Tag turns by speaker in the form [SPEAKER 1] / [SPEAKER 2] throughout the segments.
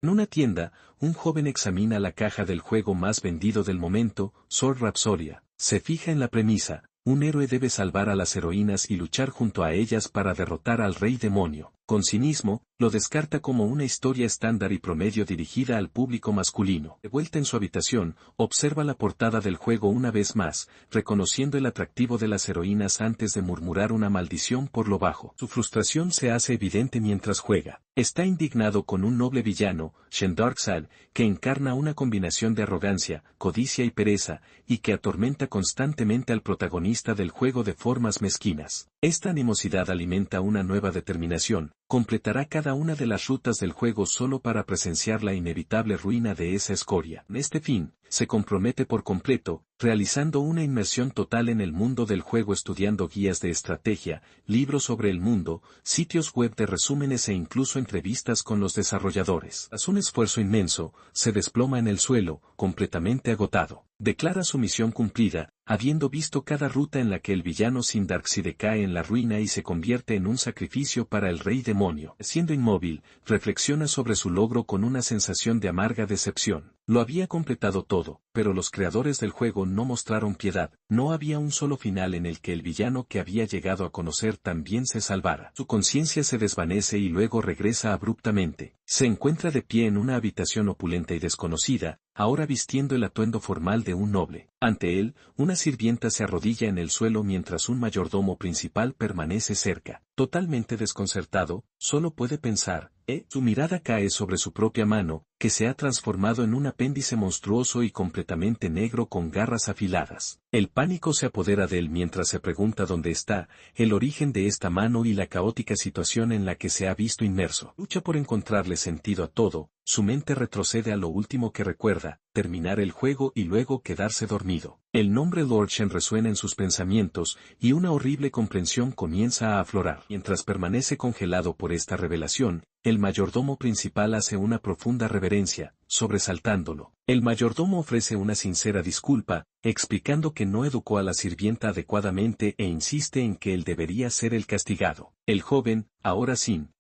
[SPEAKER 1] En una tienda, un joven examina la caja del juego más vendido del momento, Sword Rhapsodia. Se fija en la premisa: un héroe debe salvar a las heroínas y luchar junto a ellas para derrotar al rey demonio. Con cinismo, lo descarta como una historia estándar y promedio dirigida al público masculino. De vuelta en su habitación, observa la portada del juego una vez más, reconociendo el atractivo de las heroínas antes de murmurar una maldición por lo bajo. Su frustración se hace evidente mientras juega. Está indignado con un noble villano, Shen Darkseid, que encarna una combinación de arrogancia, codicia y pereza, y que atormenta constantemente al protagonista del juego de formas mezquinas. Esta animosidad alimenta una nueva determinación: completará cada una de las rutas del juego solo para presenciar la inevitable ruina de esa escoria. En este fin, se compromete por completo, realizando una inmersión total en el mundo del juego, estudiando guías de estrategia, libros sobre el mundo, sitios web de resúmenes e incluso entrevistas con los desarrolladores. Tras un esfuerzo inmenso, se desploma en el suelo, completamente agotado. Declara su misión cumplida, habiendo visto cada ruta en la que el villano sin Darkseid cae en la ruina y se convierte en un sacrificio para el rey demonio. Siendo inmóvil, reflexiona sobre su logro con una sensación de amarga decepción. Lo había completado todo, pero los creadores del juego no mostraron piedad. No había un solo final en el que el villano que había llegado a conocer también se salvara. Su conciencia se desvanece y luego regresa abruptamente. Se encuentra de pie en una habitación opulenta y desconocida, ahora vistiendo el atuendo formal de un noble. Ante él, una sirvienta se arrodilla en el suelo mientras un mayordomo principal permanece cerca. Totalmente desconcertado, solo puede pensar, Su mirada cae sobre su propia mano, que se ha transformado en un apéndice monstruoso y completamente negro con garras afiladas. El pánico se apodera de él mientras se pregunta dónde está, el origen de esta mano y la caótica situación en la que se ha visto inmerso. Lucha por encontrarle sentido a todo, su mente retrocede a lo último que recuerda: terminar el juego y luego quedarse dormido. El nombre Lord Shen resuena en sus pensamientos, y una horrible comprensión comienza a aflorar. Mientras permanece congelado por esta revelación, el mayordomo principal hace una profunda reverencia, sobresaltándolo. El mayordomo ofrece una sincera disculpa, explicando que no educó a la sirvienta adecuadamente e insiste en que él debería ser el castigado. El joven, ahora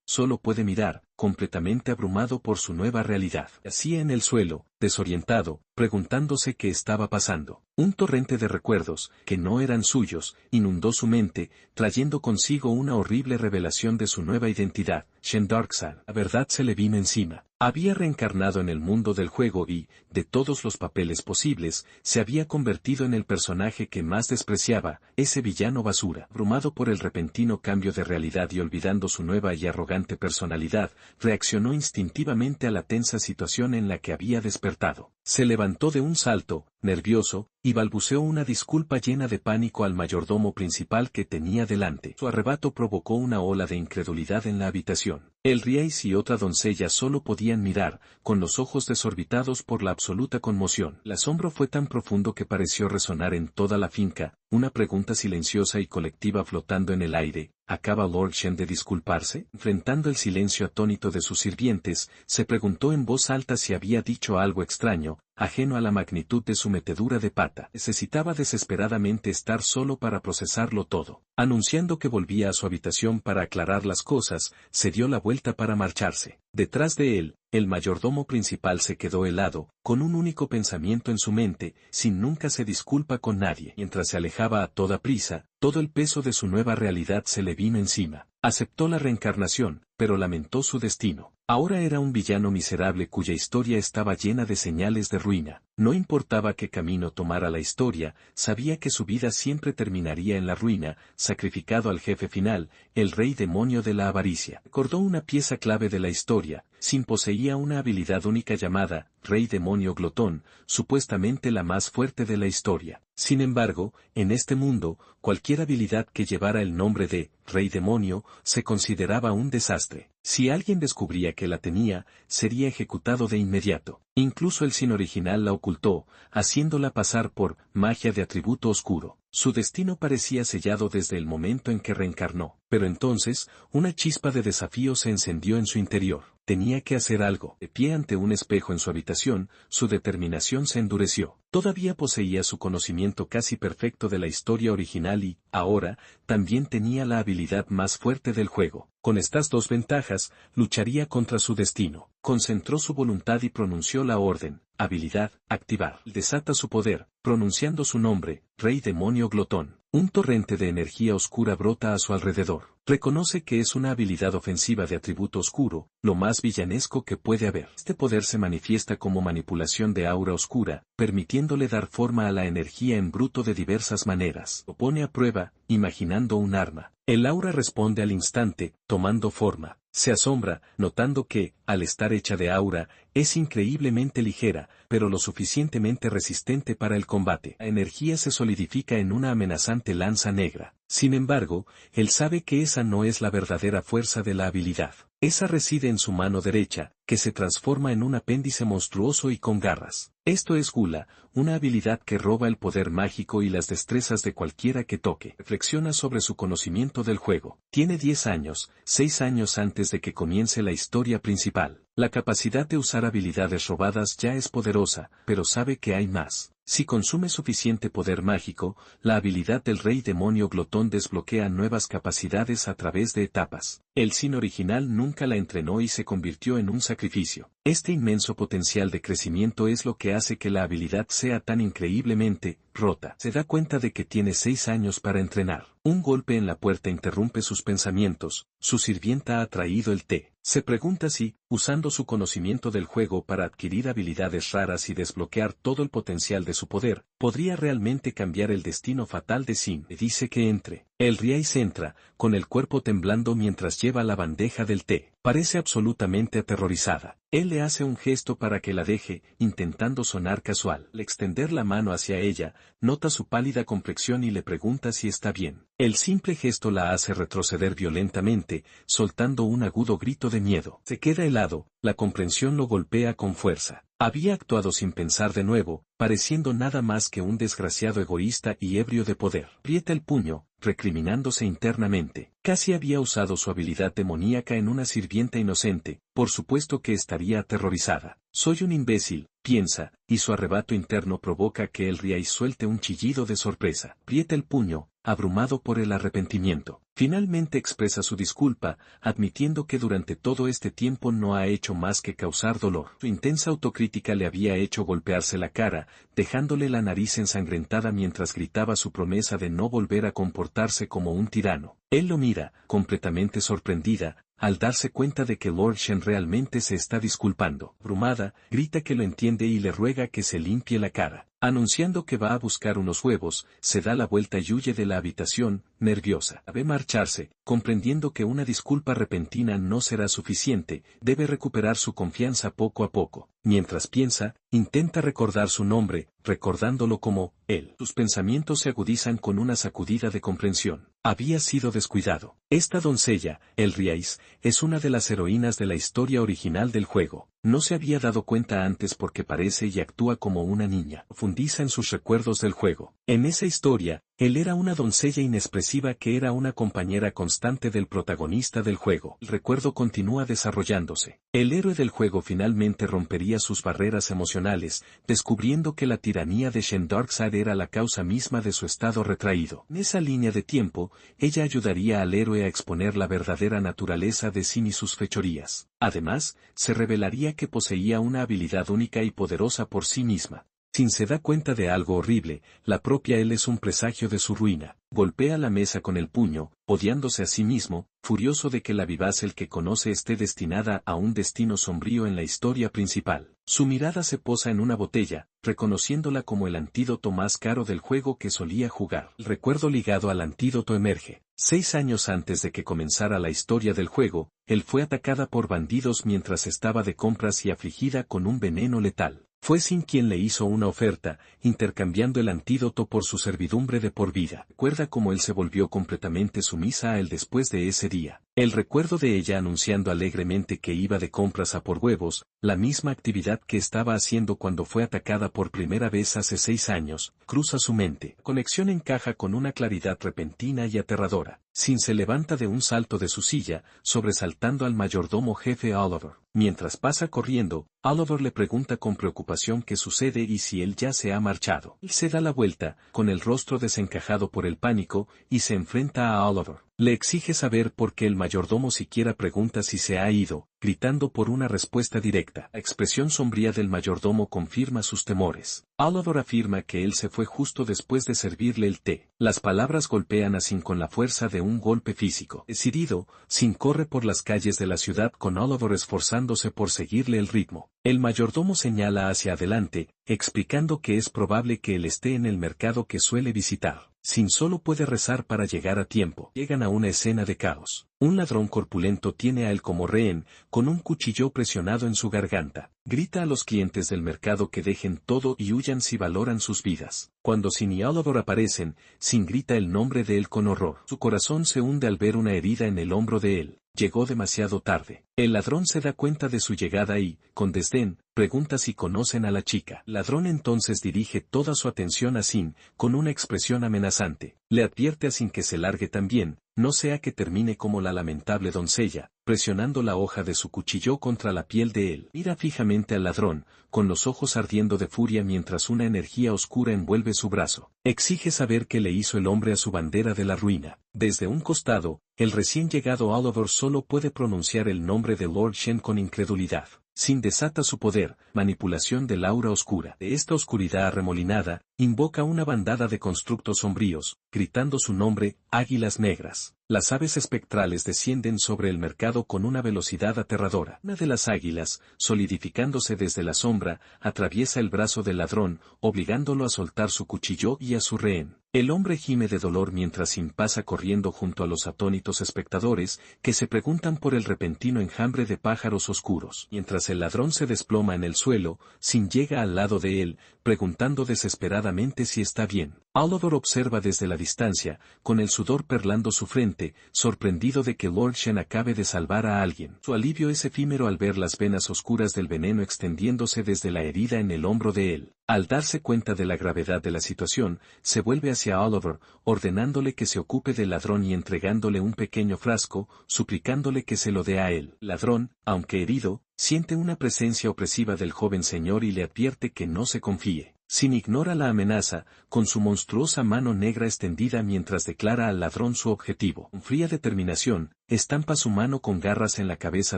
[SPEAKER 1] solo puede mirar, completamente abrumado por su nueva realidad. Yacía en el suelo, desorientado, preguntándose qué estaba pasando. Un torrente de recuerdos, que no eran suyos, inundó su mente, trayendo consigo una horrible revelación de su nueva identidad: Shen Darkseid. La verdad se le vino encima. Había reencarnado en el mundo del juego y, de todos los papeles posibles, se había convertido en el personaje que más despreciaba, ese villano basura. Abrumado por el repentino cambio de realidad y olvidando su nueva y arrogante personalidad, reaccionó instintivamente a la tensa situación en la que había despertado. Se levantó de un salto, nervioso, y balbuceó una disculpa llena de pánico al mayordomo principal que tenía delante. Su arrebato provocó una ola de incredulidad en la habitación. El Riais y otra doncella solo podían mirar, con los ojos desorbitados por la absoluta conmoción. El asombro fue tan profundo que pareció resonar en toda la finca, una pregunta silenciosa y colectiva flotando en el aire: ¿acaba Lord Shen de disculparse? Enfrentando el silencio atónito de sus sirvientes, se preguntó en voz alta si había dicho algo extraño, ajeno a la magnitud de su metedura de pata. Necesitaba desesperadamente estar solo para procesarlo todo. Anunciando que volvía a su habitación para aclarar las cosas, se dio la vuelta para marcharse. Detrás de él, el mayordomo principal se quedó helado, con un único pensamiento en su mente: sin nunca se disculpa con nadie. Mientras se alejaba a toda prisa, todo el peso de su nueva realidad se le vino encima. Aceptó la reencarnación, pero lamentó su destino. Ahora era un villano miserable cuya historia estaba llena de señales de ruina. No importaba qué camino tomara la historia, sabía que su vida siempre terminaría en la ruina, sacrificado al jefe final, el rey demonio de la avaricia. Recordó una pieza clave de la historia: Sin poseía una habilidad única llamada Rey Demonio Glotón, supuestamente la más fuerte de la historia. Sin embargo, en este mundo, cualquier habilidad que llevara el nombre de Rey Demonio se consideraba un desastre. Si alguien descubría que la tenía, sería ejecutado de inmediato. Incluso el Sin original la ocultó, haciéndola pasar por magia de atributo oscuro. Su destino parecía sellado desde el momento en que reencarnó. Pero entonces, una chispa de desafío se encendió en su interior. Tenía que hacer algo. De pie ante un espejo en su habitación, su determinación se endureció. Todavía poseía su conocimiento casi perfecto de la historia original y, ahora, también tenía la habilidad más fuerte del juego. Con estas dos ventajas, lucharía contra su destino. Concentró su voluntad y pronunció la orden. Habilidad, activar. Desata su poder, pronunciando su nombre, Rey Demonio Glotón. Un torrente de energía oscura brota a su alrededor. Reconoce que es una habilidad ofensiva de atributo oscuro, lo más villanesco que puede haber. Este poder se manifiesta como manipulación de aura oscura, permitiéndole dar forma a la energía en bruto de diversas maneras. Lo pone a prueba, imaginando un arma. El aura responde al instante, tomando forma. Se asombra, notando que, al estar hecha de aura, es increíblemente ligera, pero lo suficientemente resistente para el combate. La energía se solidifica en una amenazante lanza negra. Sin embargo, él sabe que esa no es la verdadera fuerza de la habilidad. Esa reside en su mano derecha, que se transforma en un apéndice monstruoso y con garras. Esto es Gula, una habilidad que roba el poder mágico y las destrezas de cualquiera que toque. Reflexiona sobre su conocimiento del juego. Tiene 10 años, 6 años antes de que comience la historia principal. La capacidad de usar habilidades robadas ya es poderosa, pero sabe que hay más. Si consume suficiente poder mágico, la habilidad del Rey Demonio Glotón desbloquea nuevas capacidades a través de etapas. El Sin original nunca la entrenó y se convirtió en un sacrificio. Este inmenso potencial de crecimiento es lo que hace que la habilidad sea tan increíblemente rota. Se da cuenta de que tiene 6 años para entrenar. Un golpe en la puerta interrumpe sus pensamientos. Su sirvienta ha traído el té. Se pregunta si, usando su conocimiento del juego para adquirir habilidades raras y desbloquear todo el potencial de su poder, podría realmente cambiar el destino fatal de Sin. Le dice que entre. El Riais entra, con el cuerpo temblando mientras lleva la bandeja del té. Parece absolutamente aterrorizada. Él le hace un gesto para que la deje, intentando sonar casual. Al extender la mano hacia ella, nota su pálida complexión y le pregunta si está bien. El simple gesto la hace retroceder violentamente, soltando un agudo grito de miedo. Se queda helado, la comprensión lo golpea con fuerza. Había actuado sin pensar de nuevo, pareciendo nada más que un desgraciado egoísta y ebrio de poder. Aprieta el puño, recriminándose internamente. Casi había usado su habilidad demoníaca en una sirvienta inocente, por supuesto que estaría aterrorizada. Soy un imbécil, piensa, y su arrebato interno provoca que el Riais suelte un chillido de sorpresa. Aprieta el puño, abrumado por el arrepentimiento. Finalmente expresa su disculpa, admitiendo que durante todo este tiempo no ha hecho más que causar dolor. Su intensa autocrítica le había hecho golpearse la cara, dejándole la nariz ensangrentada mientras gritaba su promesa de no volver a comportarse como un tirano. Él lo mira, completamente sorprendida, al darse cuenta de que Lord Shen realmente se está disculpando. Abrumada, grita que lo entiende y le ruega que se limpie la cara. Anunciando que va a buscar unos huevos, se da la vuelta y huye de la habitación, nerviosa. Ve marcharse, comprendiendo que una disculpa repentina no será suficiente, debe recuperar su confianza poco a poco. Mientras piensa, intenta recordar su nombre, recordándolo como él. Sus pensamientos se agudizan con una sacudida de comprensión. Había sido descuidado. Esta doncella, el Riais, es una de las heroínas de la historia original del juego. No se había dado cuenta antes porque parece y actúa como una niña. Profundiza en sus recuerdos del juego. En esa historia, él era una doncella inexpresiva que era una compañera constante del protagonista del juego. El recuerdo continúa desarrollándose. El héroe del juego finalmente rompería sus barreras emocionales, descubriendo que la tiranía de Shen Darkseid era la causa misma de su estado retraído. En esa línea de tiempo, ella ayudaría al héroe a exponer la verdadera naturaleza de Sin y sus fechorías. Además, se revelaría que poseía una habilidad única y poderosa por sí misma. Sin se da cuenta de algo horrible, la propia él es un presagio de su ruina. Golpea la mesa con el puño, odiándose a sí mismo, furioso de que la vivaz el que conoce esté destinada a un destino sombrío en la historia principal. Su mirada se posa en una botella, reconociéndola como el antídoto más caro del juego que solía jugar. El recuerdo ligado al antídoto emerge. 6 años antes de que comenzara la historia del juego, él fue atacada por bandidos mientras estaba de compras y afligida con un veneno letal. Fue Sin quien le hizo una oferta, intercambiando el antídoto por su servidumbre de por vida. Recuerda cómo él se volvió completamente sumisa a él después de ese día. El recuerdo de ella anunciando alegremente que iba de compras a por huevos, la misma actividad que estaba haciendo cuando fue atacada por primera vez hace 6 años, cruza su mente. Conexión encaja con una claridad repentina y aterradora. Sin se levanta de un salto de su silla, sobresaltando al mayordomo jefe Oliver. Mientras pasa corriendo, Oliver le pregunta con preocupación qué sucede y si él ya se ha marchado. Él se da la vuelta, con el rostro desencajado por el pánico, y se enfrenta a Oliver. Le exige saber por qué el mayordomo siquiera pregunta si se ha ido, gritando por una respuesta directa. La expresión sombría del mayordomo confirma sus temores. Oliver afirma que él se fue justo después de servirle el té. Las palabras golpean a Sin con la fuerza de un golpe físico. Decidido, Sin corre por las calles de la ciudad con Oliver esforzándose por seguirle el ritmo. El mayordomo señala hacia adelante, explicando que es probable que él esté en el mercado que suele visitar. Sin solo puede rezar para llegar a tiempo. Llegan a una escena de caos. Un ladrón corpulento tiene a él como rehén, con un cuchillo presionado en su garganta. Grita a los clientes del mercado que dejen todo y huyan si valoran sus vidas. Cuando Sin y Oliver aparecen, Sin grita el nombre de él con horror. Su corazón se hunde al ver una herida en el hombro de él. Llegó demasiado tarde. El ladrón se da cuenta de su llegada y, con desdén, pregunta si conocen a la chica. El ladrón entonces dirige toda su atención a Sin, con una expresión amenazante. Le advierte a Sin que se largue también, no sea que termine como la lamentable doncella, presionando la hoja de su cuchillo contra la piel de él. Mira fijamente al ladrón, con los ojos ardiendo de furia mientras una energía oscura envuelve su brazo. Exige saber qué le hizo el hombre a su bandera de la ruina. Desde un costado, el recién llegado Oliver solo puede pronunciar el nombre de Lord Shen con incredulidad. Sin desata su poder, manipulación del aura oscura. De esta oscuridad arremolinada, invoca una bandada de constructos sombríos, gritando su nombre, águilas negras. Las aves espectrales descienden sobre el mercado con una velocidad aterradora. Una de las águilas, solidificándose desde la sombra, atraviesa el brazo del ladrón, obligándolo a soltar su cuchillo y a su rehén. El hombre gime de dolor mientras Sin pasa corriendo junto a los atónitos espectadores, que se preguntan por el repentino enjambre de pájaros oscuros. Mientras el ladrón se desploma en el suelo, Sin llega al lado de él, preguntando desesperadamente si está bien. Oliver observa desde la distancia, con el sudor perlando su frente, sorprendido de que Lord Shen acabe de salvar a alguien. Su alivio es efímero al ver las venas oscuras del veneno extendiéndose desde la herida en el hombro de él. Al darse cuenta de la gravedad de la situación, se vuelve hacia Oliver, ordenándole que se ocupe del ladrón y entregándole un pequeño frasco, suplicándole que se lo dé a él. Ladrón, aunque herido, siente una presencia opresiva del joven señor y le advierte que no se confíe. Sin ignora la amenaza, con su monstruosa mano negra extendida mientras declara al ladrón su objetivo. Con fría determinación, estampa su mano con garras en la cabeza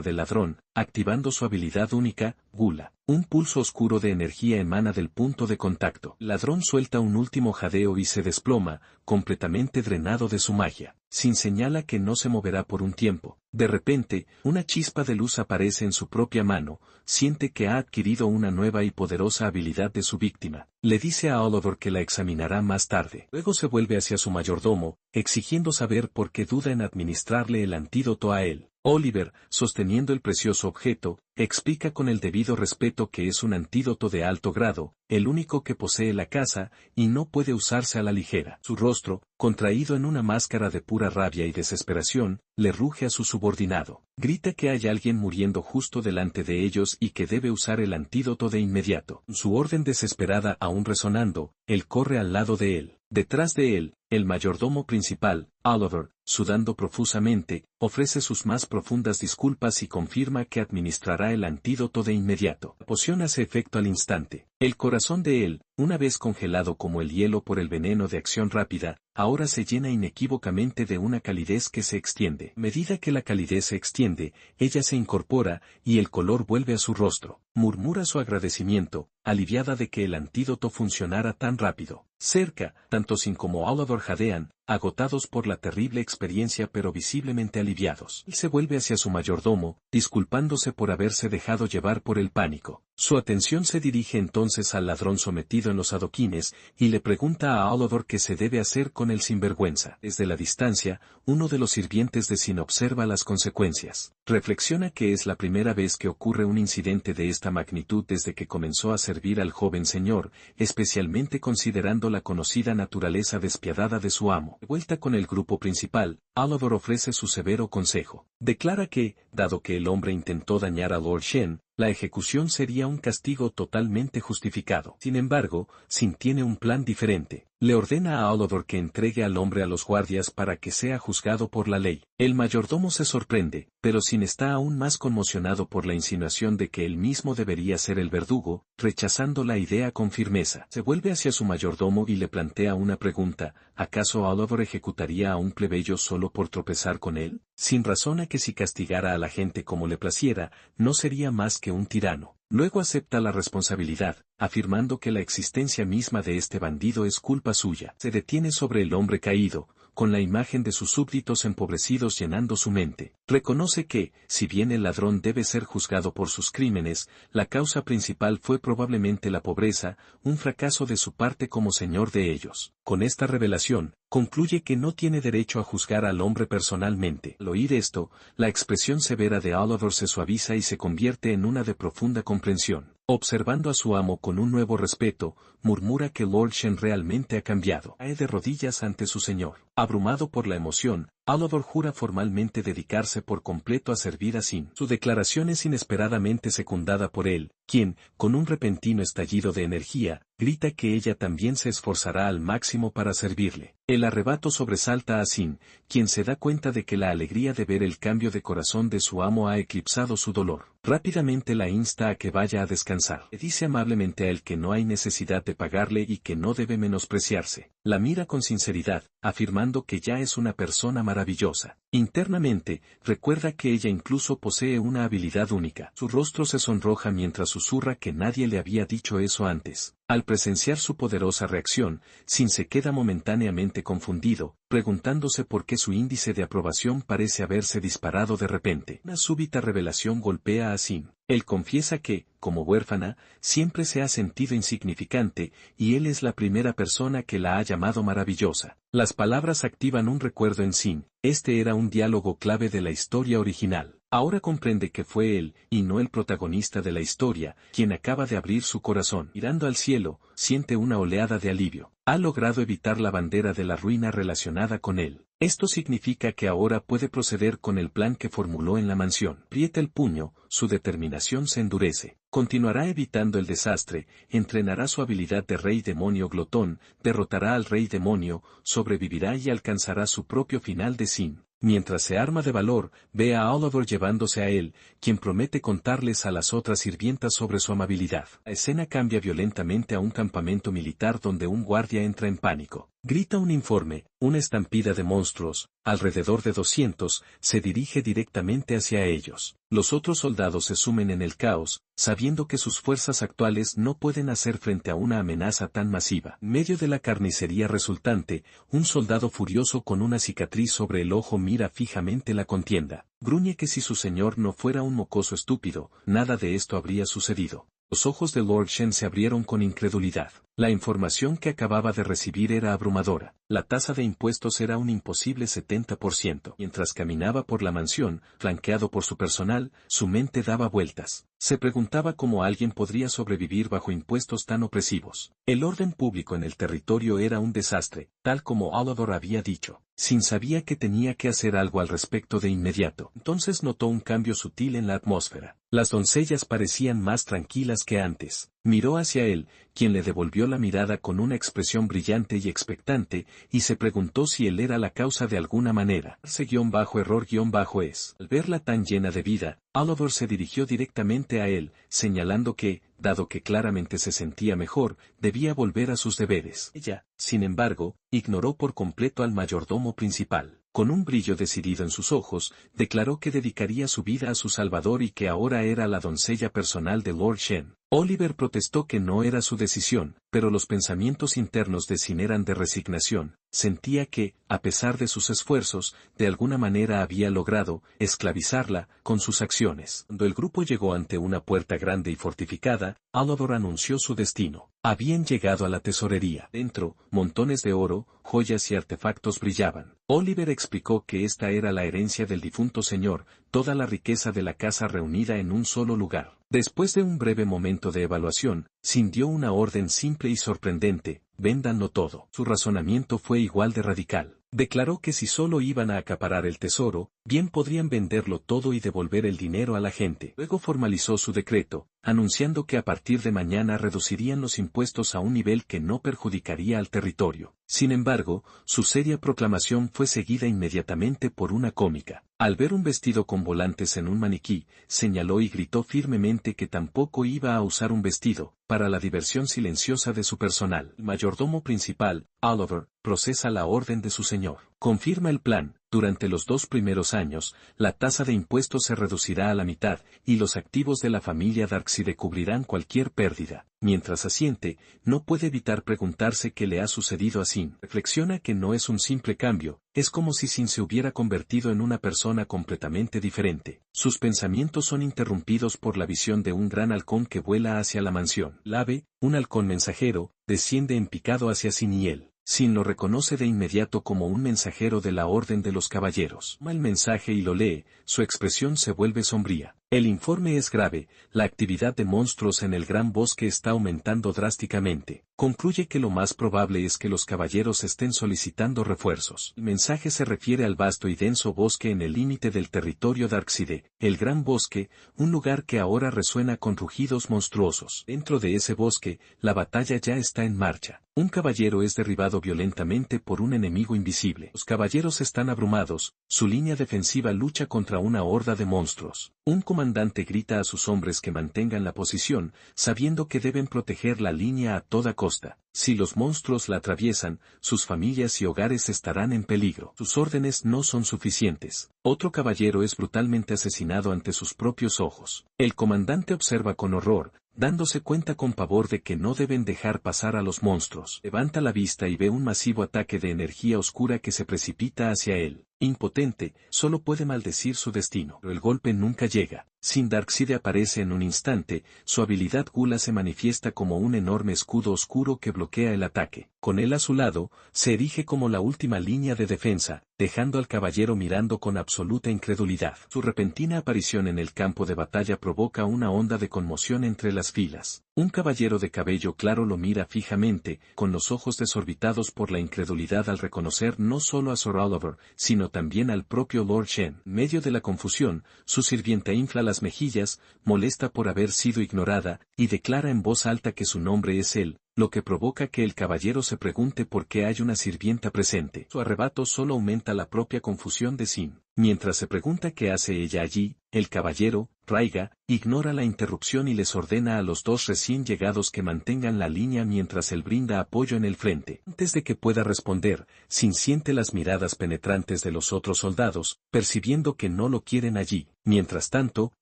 [SPEAKER 1] del ladrón, activando su habilidad única, Gula. Un pulso oscuro de energía emana del punto de contacto. El ladrón suelta un último jadeo y se desploma, completamente drenado de su magia. Sin señala que no se moverá por un tiempo. De repente, una chispa de luz aparece en su propia mano, siente que ha adquirido una nueva y poderosa habilidad de su víctima. Le dice a Oliver que la examinará más tarde. Luego se vuelve hacia su mayordomo, exigiendo saber por qué duda en administrarle el antídoto a él. Oliver, sosteniendo el precioso objeto, explica con el debido respeto que es un antídoto de alto grado, el único que posee la casa, y no puede usarse a la ligera. Su rostro, contraído en una máscara de pura rabia y desesperación, le ruge a su subordinado. Grita que hay alguien muriendo justo delante de ellos y que debe usar el antídoto de inmediato. Su orden desesperada aún resonando, él corre al lado de él. Detrás de él, el mayordomo principal, Oliver, sudando profusamente, ofrece sus más profundas disculpas y confirma que administrará el antídoto de inmediato. La poción hace efecto al instante. El corazón de él, una vez congelado como el hielo por el veneno de acción rápida, ahora se llena inequívocamente de una calidez que se extiende. A medida que la calidez se extiende, ella se incorpora, y el color vuelve a su rostro. Murmura su agradecimiento, aliviada de que el antídoto funcionara tan rápido. Cerca, tanto Sin como Oliver jadean, agotados por la terrible experiencia pero visiblemente aliviados. Él se vuelve hacia su mayordomo, disculpándose por haberse dejado llevar por el pánico. Su atención se dirige entonces al ladrón sometido en los adoquines, y le pregunta a Oliver qué se debe hacer con el sinvergüenza. Desde la distancia, uno de los sirvientes de Sin observa las consecuencias. Reflexiona que es la primera vez que ocurre un incidente de esta magnitud desde que comenzó a servir al joven señor, especialmente considerando la conocida naturaleza despiadada de su amo. De vuelta con el grupo principal, Oliver ofrece su severo consejo. Declara que, dado que el hombre intentó dañar a Lord Shen, la ejecución sería un castigo totalmente justificado. Sin embargo, Sin tiene un plan diferente. Le ordena a Oliver que entregue al hombre a los guardias para que sea juzgado por la ley. El mayordomo se sorprende, pero Sin está aún más conmocionado por la insinuación de que él mismo debería ser el verdugo, rechazando la idea con firmeza. Se vuelve hacia su mayordomo y le plantea una pregunta: ¿acaso Oliver ejecutaría a un plebeyo solo por tropezar con él? Sin razona que si castigara a la gente como le placiera, no sería más que un tirano. Luego acepta la responsabilidad, afirmando que la existencia misma de este bandido es culpa suya. Se detiene sobre el hombre caído, con la imagen de sus súbditos empobrecidos llenando su mente. Reconoce que, si bien el ladrón debe ser juzgado por sus crímenes, la causa principal fue probablemente la pobreza, un fracaso de su parte como señor de ellos. Con esta revelación, concluye que no tiene derecho a juzgar al hombre personalmente. Al oír esto, la expresión severa de Oliver se suaviza y se convierte en una de profunda comprensión. Observando a su amo con un nuevo respeto, murmura que Lord Shen realmente ha cambiado. Cae de rodillas ante su señor. Abrumado por la emoción, Oliver jura formalmente dedicarse por completo a servir a Sin. Su declaración es inesperadamente secundada por él, quien, con un repentino estallido de energía, grita que ella también se esforzará al máximo para servirle. El arrebato sobresalta a Sin, quien se da cuenta de que la alegría de ver el cambio de corazón de su amo ha eclipsado su dolor. Rápidamente la insta a que vaya a descansar. Le dice amablemente a él que no hay necesidad de pagarle y que no debe menospreciarse. La mira con sinceridad, afirmando que ya es una persona maravillosa. Internamente, recuerda que ella incluso posee una habilidad única. Su rostro se sonroja mientras susurra que nadie le había dicho eso antes. Al presenciar su poderosa reacción, Sin se queda momentáneamente confundido, preguntándose por qué su índice de aprobación parece haberse disparado de repente. Una súbita revelación golpea a Sin. Él confiesa que, como huérfana, siempre se ha sentido insignificante, y él es la primera persona que la ha llamado maravillosa. Las palabras activan un recuerdo en Sin. Este era un diálogo clave de la historia original. Ahora comprende que fue él, y no el protagonista de la historia, quien acaba de abrir su corazón. Mirando al cielo, siente una oleada de alivio. Ha logrado evitar la bandera de la ruina relacionada con él. Esto significa que ahora puede proceder con el plan que formuló en la mansión. Aprieta el puño, su determinación se endurece. Continuará evitando el desastre, entrenará su habilidad de rey demonio glotón, derrotará al rey demonio, sobrevivirá y alcanzará su propio final de Sin. Mientras se arma de valor, ve a Oliver llevándose a él, quien promete contarles a las otras sirvientas sobre su amabilidad. La escena cambia violentamente a un campamento militar donde un guardia entra en pánico. Grita un informe, una estampida de monstruos, alrededor de 200, se dirige directamente hacia ellos. Los otros soldados se sumen en el caos, sabiendo que sus fuerzas actuales no pueden hacer frente a una amenaza tan masiva. En medio de la carnicería resultante, un soldado furioso con una cicatriz sobre el ojo mira fijamente la contienda. Gruñe que si su señor no fuera un mocoso estúpido, nada de esto habría sucedido. Los ojos de Lord Shen se abrieron con incredulidad. La información que acababa de recibir era abrumadora. La tasa de impuestos era un imposible 70%. Mientras caminaba por la mansión, flanqueado por su personal, su mente daba vueltas. Se preguntaba cómo alguien podría sobrevivir bajo impuestos tan opresivos. El orden público en el territorio era un desastre, tal como Oliver había dicho. Sin sabía que tenía que hacer algo al respecto de inmediato. Entonces notó un cambio sutil en la atmósfera. Las doncellas parecían más tranquilas que antes. Miró hacia él, quien le devolvió la mirada con una expresión brillante y expectante, y se preguntó si él era la causa de alguna manera. _error_es. Al verla tan llena de vida, Oliver se dirigió directamente a él, señalando que, dado que claramente se sentía mejor, debía volver a sus deberes. Ella, sin embargo, ignoró por completo al mayordomo principal. Con un brillo decidido en sus ojos, declaró que dedicaría su vida a su salvador y que ahora era la doncella personal de Lord Shen. Oliver protestó que no era su decisión, pero los pensamientos internos de Sin eran de resignación. Sentía que, a pesar de sus esfuerzos, de alguna manera había logrado esclavizarla con sus acciones. Cuando el grupo llegó ante una puerta grande y fortificada, Oliver anunció su destino. Habían llegado a la tesorería. Dentro, montones de oro, joyas y artefactos brillaban. Oliver explicó que esta era la herencia del difunto señor, toda la riqueza de la casa reunida en un solo lugar. Después de un breve momento de evaluación, Sin dio una orden simple y sorprendente: véndanlo todo. Su razonamiento fue igual de radical. Declaró que si solo iban a acaparar el tesoro, bien podrían venderlo todo y devolver el dinero a la gente. Luego formalizó su decreto, anunciando que a partir de mañana reducirían los impuestos a un nivel que no perjudicaría al territorio. Sin embargo, su seria proclamación fue seguida inmediatamente por una cómica. Al ver un vestido con volantes en un maniquí, señaló y gritó firmemente que tampoco iba a usar un vestido, para la diversión silenciosa de su personal. El mayordomo principal, Oliver, procesa la orden de su señor. Confirma el plan: durante los 2 primeros años, la tasa de impuestos se reducirá a la mitad, y los activos de la familia Darkseid cubrirán cualquier pérdida. Mientras asiente, no puede evitar preguntarse qué le ha sucedido a Sin. Reflexiona que no es un simple cambio, es como si Sin se hubiera convertido en una persona completamente diferente. Sus pensamientos son interrumpidos por la visión de un gran halcón que vuela hacia la mansión. El ave, un halcón mensajero, desciende en picado hacia Sin y él. Sin lo reconoce de inmediato como un mensajero de la Orden de los Caballeros. Toma el mensaje y lo lee, su expresión se vuelve sombría. El informe es grave: la actividad de monstruos en el gran bosque está aumentando drásticamente. Concluye que lo más probable es que los caballeros estén solicitando refuerzos. El mensaje se refiere al vasto y denso bosque en el límite del territorio Darkseid, el gran bosque, un lugar que ahora resuena con rugidos monstruosos. Dentro de ese bosque, la batalla ya está en marcha. Un caballero es derribado violentamente por un enemigo invisible. Los caballeros están abrumados, su línea defensiva lucha contra una horda de monstruos. Un comandante grita a sus hombres que mantengan la posición, sabiendo que deben proteger la línea a toda costa. Si los monstruos la atraviesan, sus familias y hogares estarán en peligro. Sus órdenes no son suficientes. Otro caballero es brutalmente asesinado ante sus propios ojos. El comandante observa con horror, dándose cuenta con pavor de que no deben dejar pasar a los monstruos. Levanta la vista y ve un masivo ataque de energía oscura que se precipita hacia él. Impotente, solo puede maldecir su destino. Pero el golpe nunca llega. Sin Darkseid aparece en un instante, su habilidad Gula se manifiesta como un enorme escudo oscuro que bloquea el ataque. Con él a su lado, se erige como la última línea de defensa, dejando al caballero mirando con absoluta incredulidad. Su repentina aparición en el campo de batalla provoca una onda de conmoción entre las filas. Un caballero de cabello claro lo mira fijamente, con los ojos desorbitados por la incredulidad al reconocer no solo a Sir Oliver, sino también al propio Lord Shen. En medio de la confusión, su sirvienta infla las mejillas, molesta por haber sido ignorada, y declara en voz alta que su nombre es él, lo que provoca que el caballero se pregunte por qué hay una sirvienta presente. Su arrebato solo aumenta la propia confusión de Sin. Mientras se pregunta qué hace ella allí, el caballero, Raiga, ignora la interrupción y les ordena a los 2 recién llegados que mantengan la línea mientras él brinda apoyo en el frente. Antes de que pueda responder, Sin siente las miradas penetrantes de los otros soldados, percibiendo que no lo quieren allí. Mientras tanto,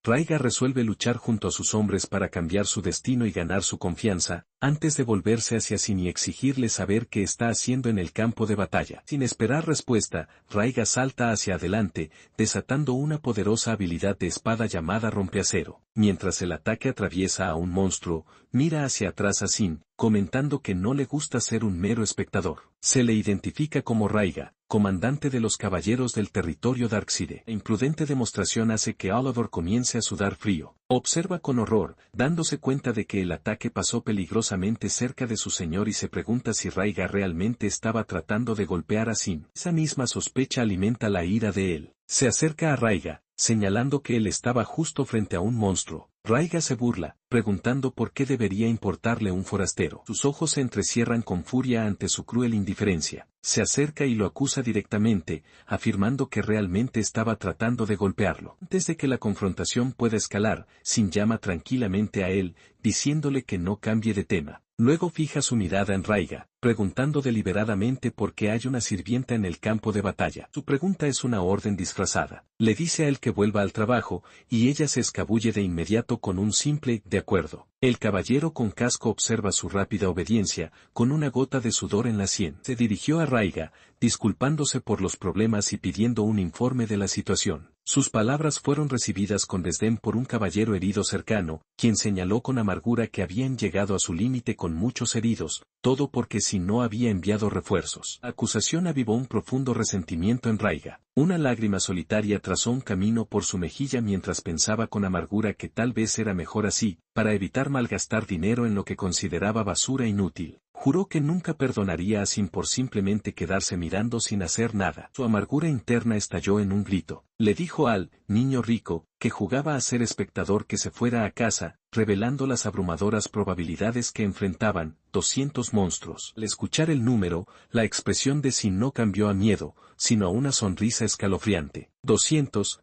[SPEAKER 1] Raiga resuelve luchar junto a sus hombres para cambiar su destino y ganar su confianza, antes de volverse hacia Sin y exigirle saber qué está haciendo en el campo de batalla. Sin esperar respuesta, Raiga salta hacia adelante, desatando una poderosa habilidad de espada llamada rompeacero. Mientras el ataque atraviesa a un monstruo, mira hacia atrás a Sin, comentando que no le gusta ser un mero espectador. Se le identifica como Raiga, comandante de los caballeros del territorio Darkseid. La imprudente demostración hace que Oliver comience a sudar frío. Observa con horror, dándose cuenta de que el ataque pasó peligrosamente cerca de su señor y se pregunta si Raiga realmente estaba tratando de golpear a Sin. Esa misma sospecha alimenta la ira de él. Se acerca a Raiga, señalando que él estaba justo frente a un monstruo. Raiga se burla, preguntando por qué debería importarle un forastero. Sus ojos se entrecierran con furia ante su cruel indiferencia. Se acerca y lo acusa directamente, afirmando que realmente estaba tratando de golpearlo. Antes de que la confrontación pueda escalar, Sin llama tranquilamente a él, diciéndole que no cambie de tema. Luego fija su mirada en Raiga, preguntando deliberadamente por qué hay una sirvienta en el campo de batalla. Su pregunta es una orden disfrazada. Le dice a él que vuelva al trabajo, y ella se escabulle de inmediato con un simple «de acuerdo». El caballero con casco observa su rápida obediencia, con una gota de sudor en la sien. Se dirigió a Raiga, disculpándose por los problemas y pidiendo un informe de la situación. Sus palabras fueron recibidas con desdén por un caballero herido cercano, quien señaló con amargura que habían llegado a su límite con muchos heridos, todo porque si no había enviado refuerzos. La acusación avivó un profundo resentimiento en Raiga. Una lágrima solitaria trazó un camino por su mejilla mientras pensaba con amargura que tal vez era mejor así, para evitar malgastar dinero en lo que consideraba basura inútil. Juró que nunca perdonaría a Sin por simplemente quedarse mirando sin hacer nada. Su amargura interna estalló en un grito. Le dijo al niño rico, que jugaba a ser espectador, que se fuera a casa, revelando las abrumadoras probabilidades que enfrentaban, 200 monstruos. Al escuchar el número, la expresión de Sin no cambió a miedo, sino a una sonrisa escalofriante. 200,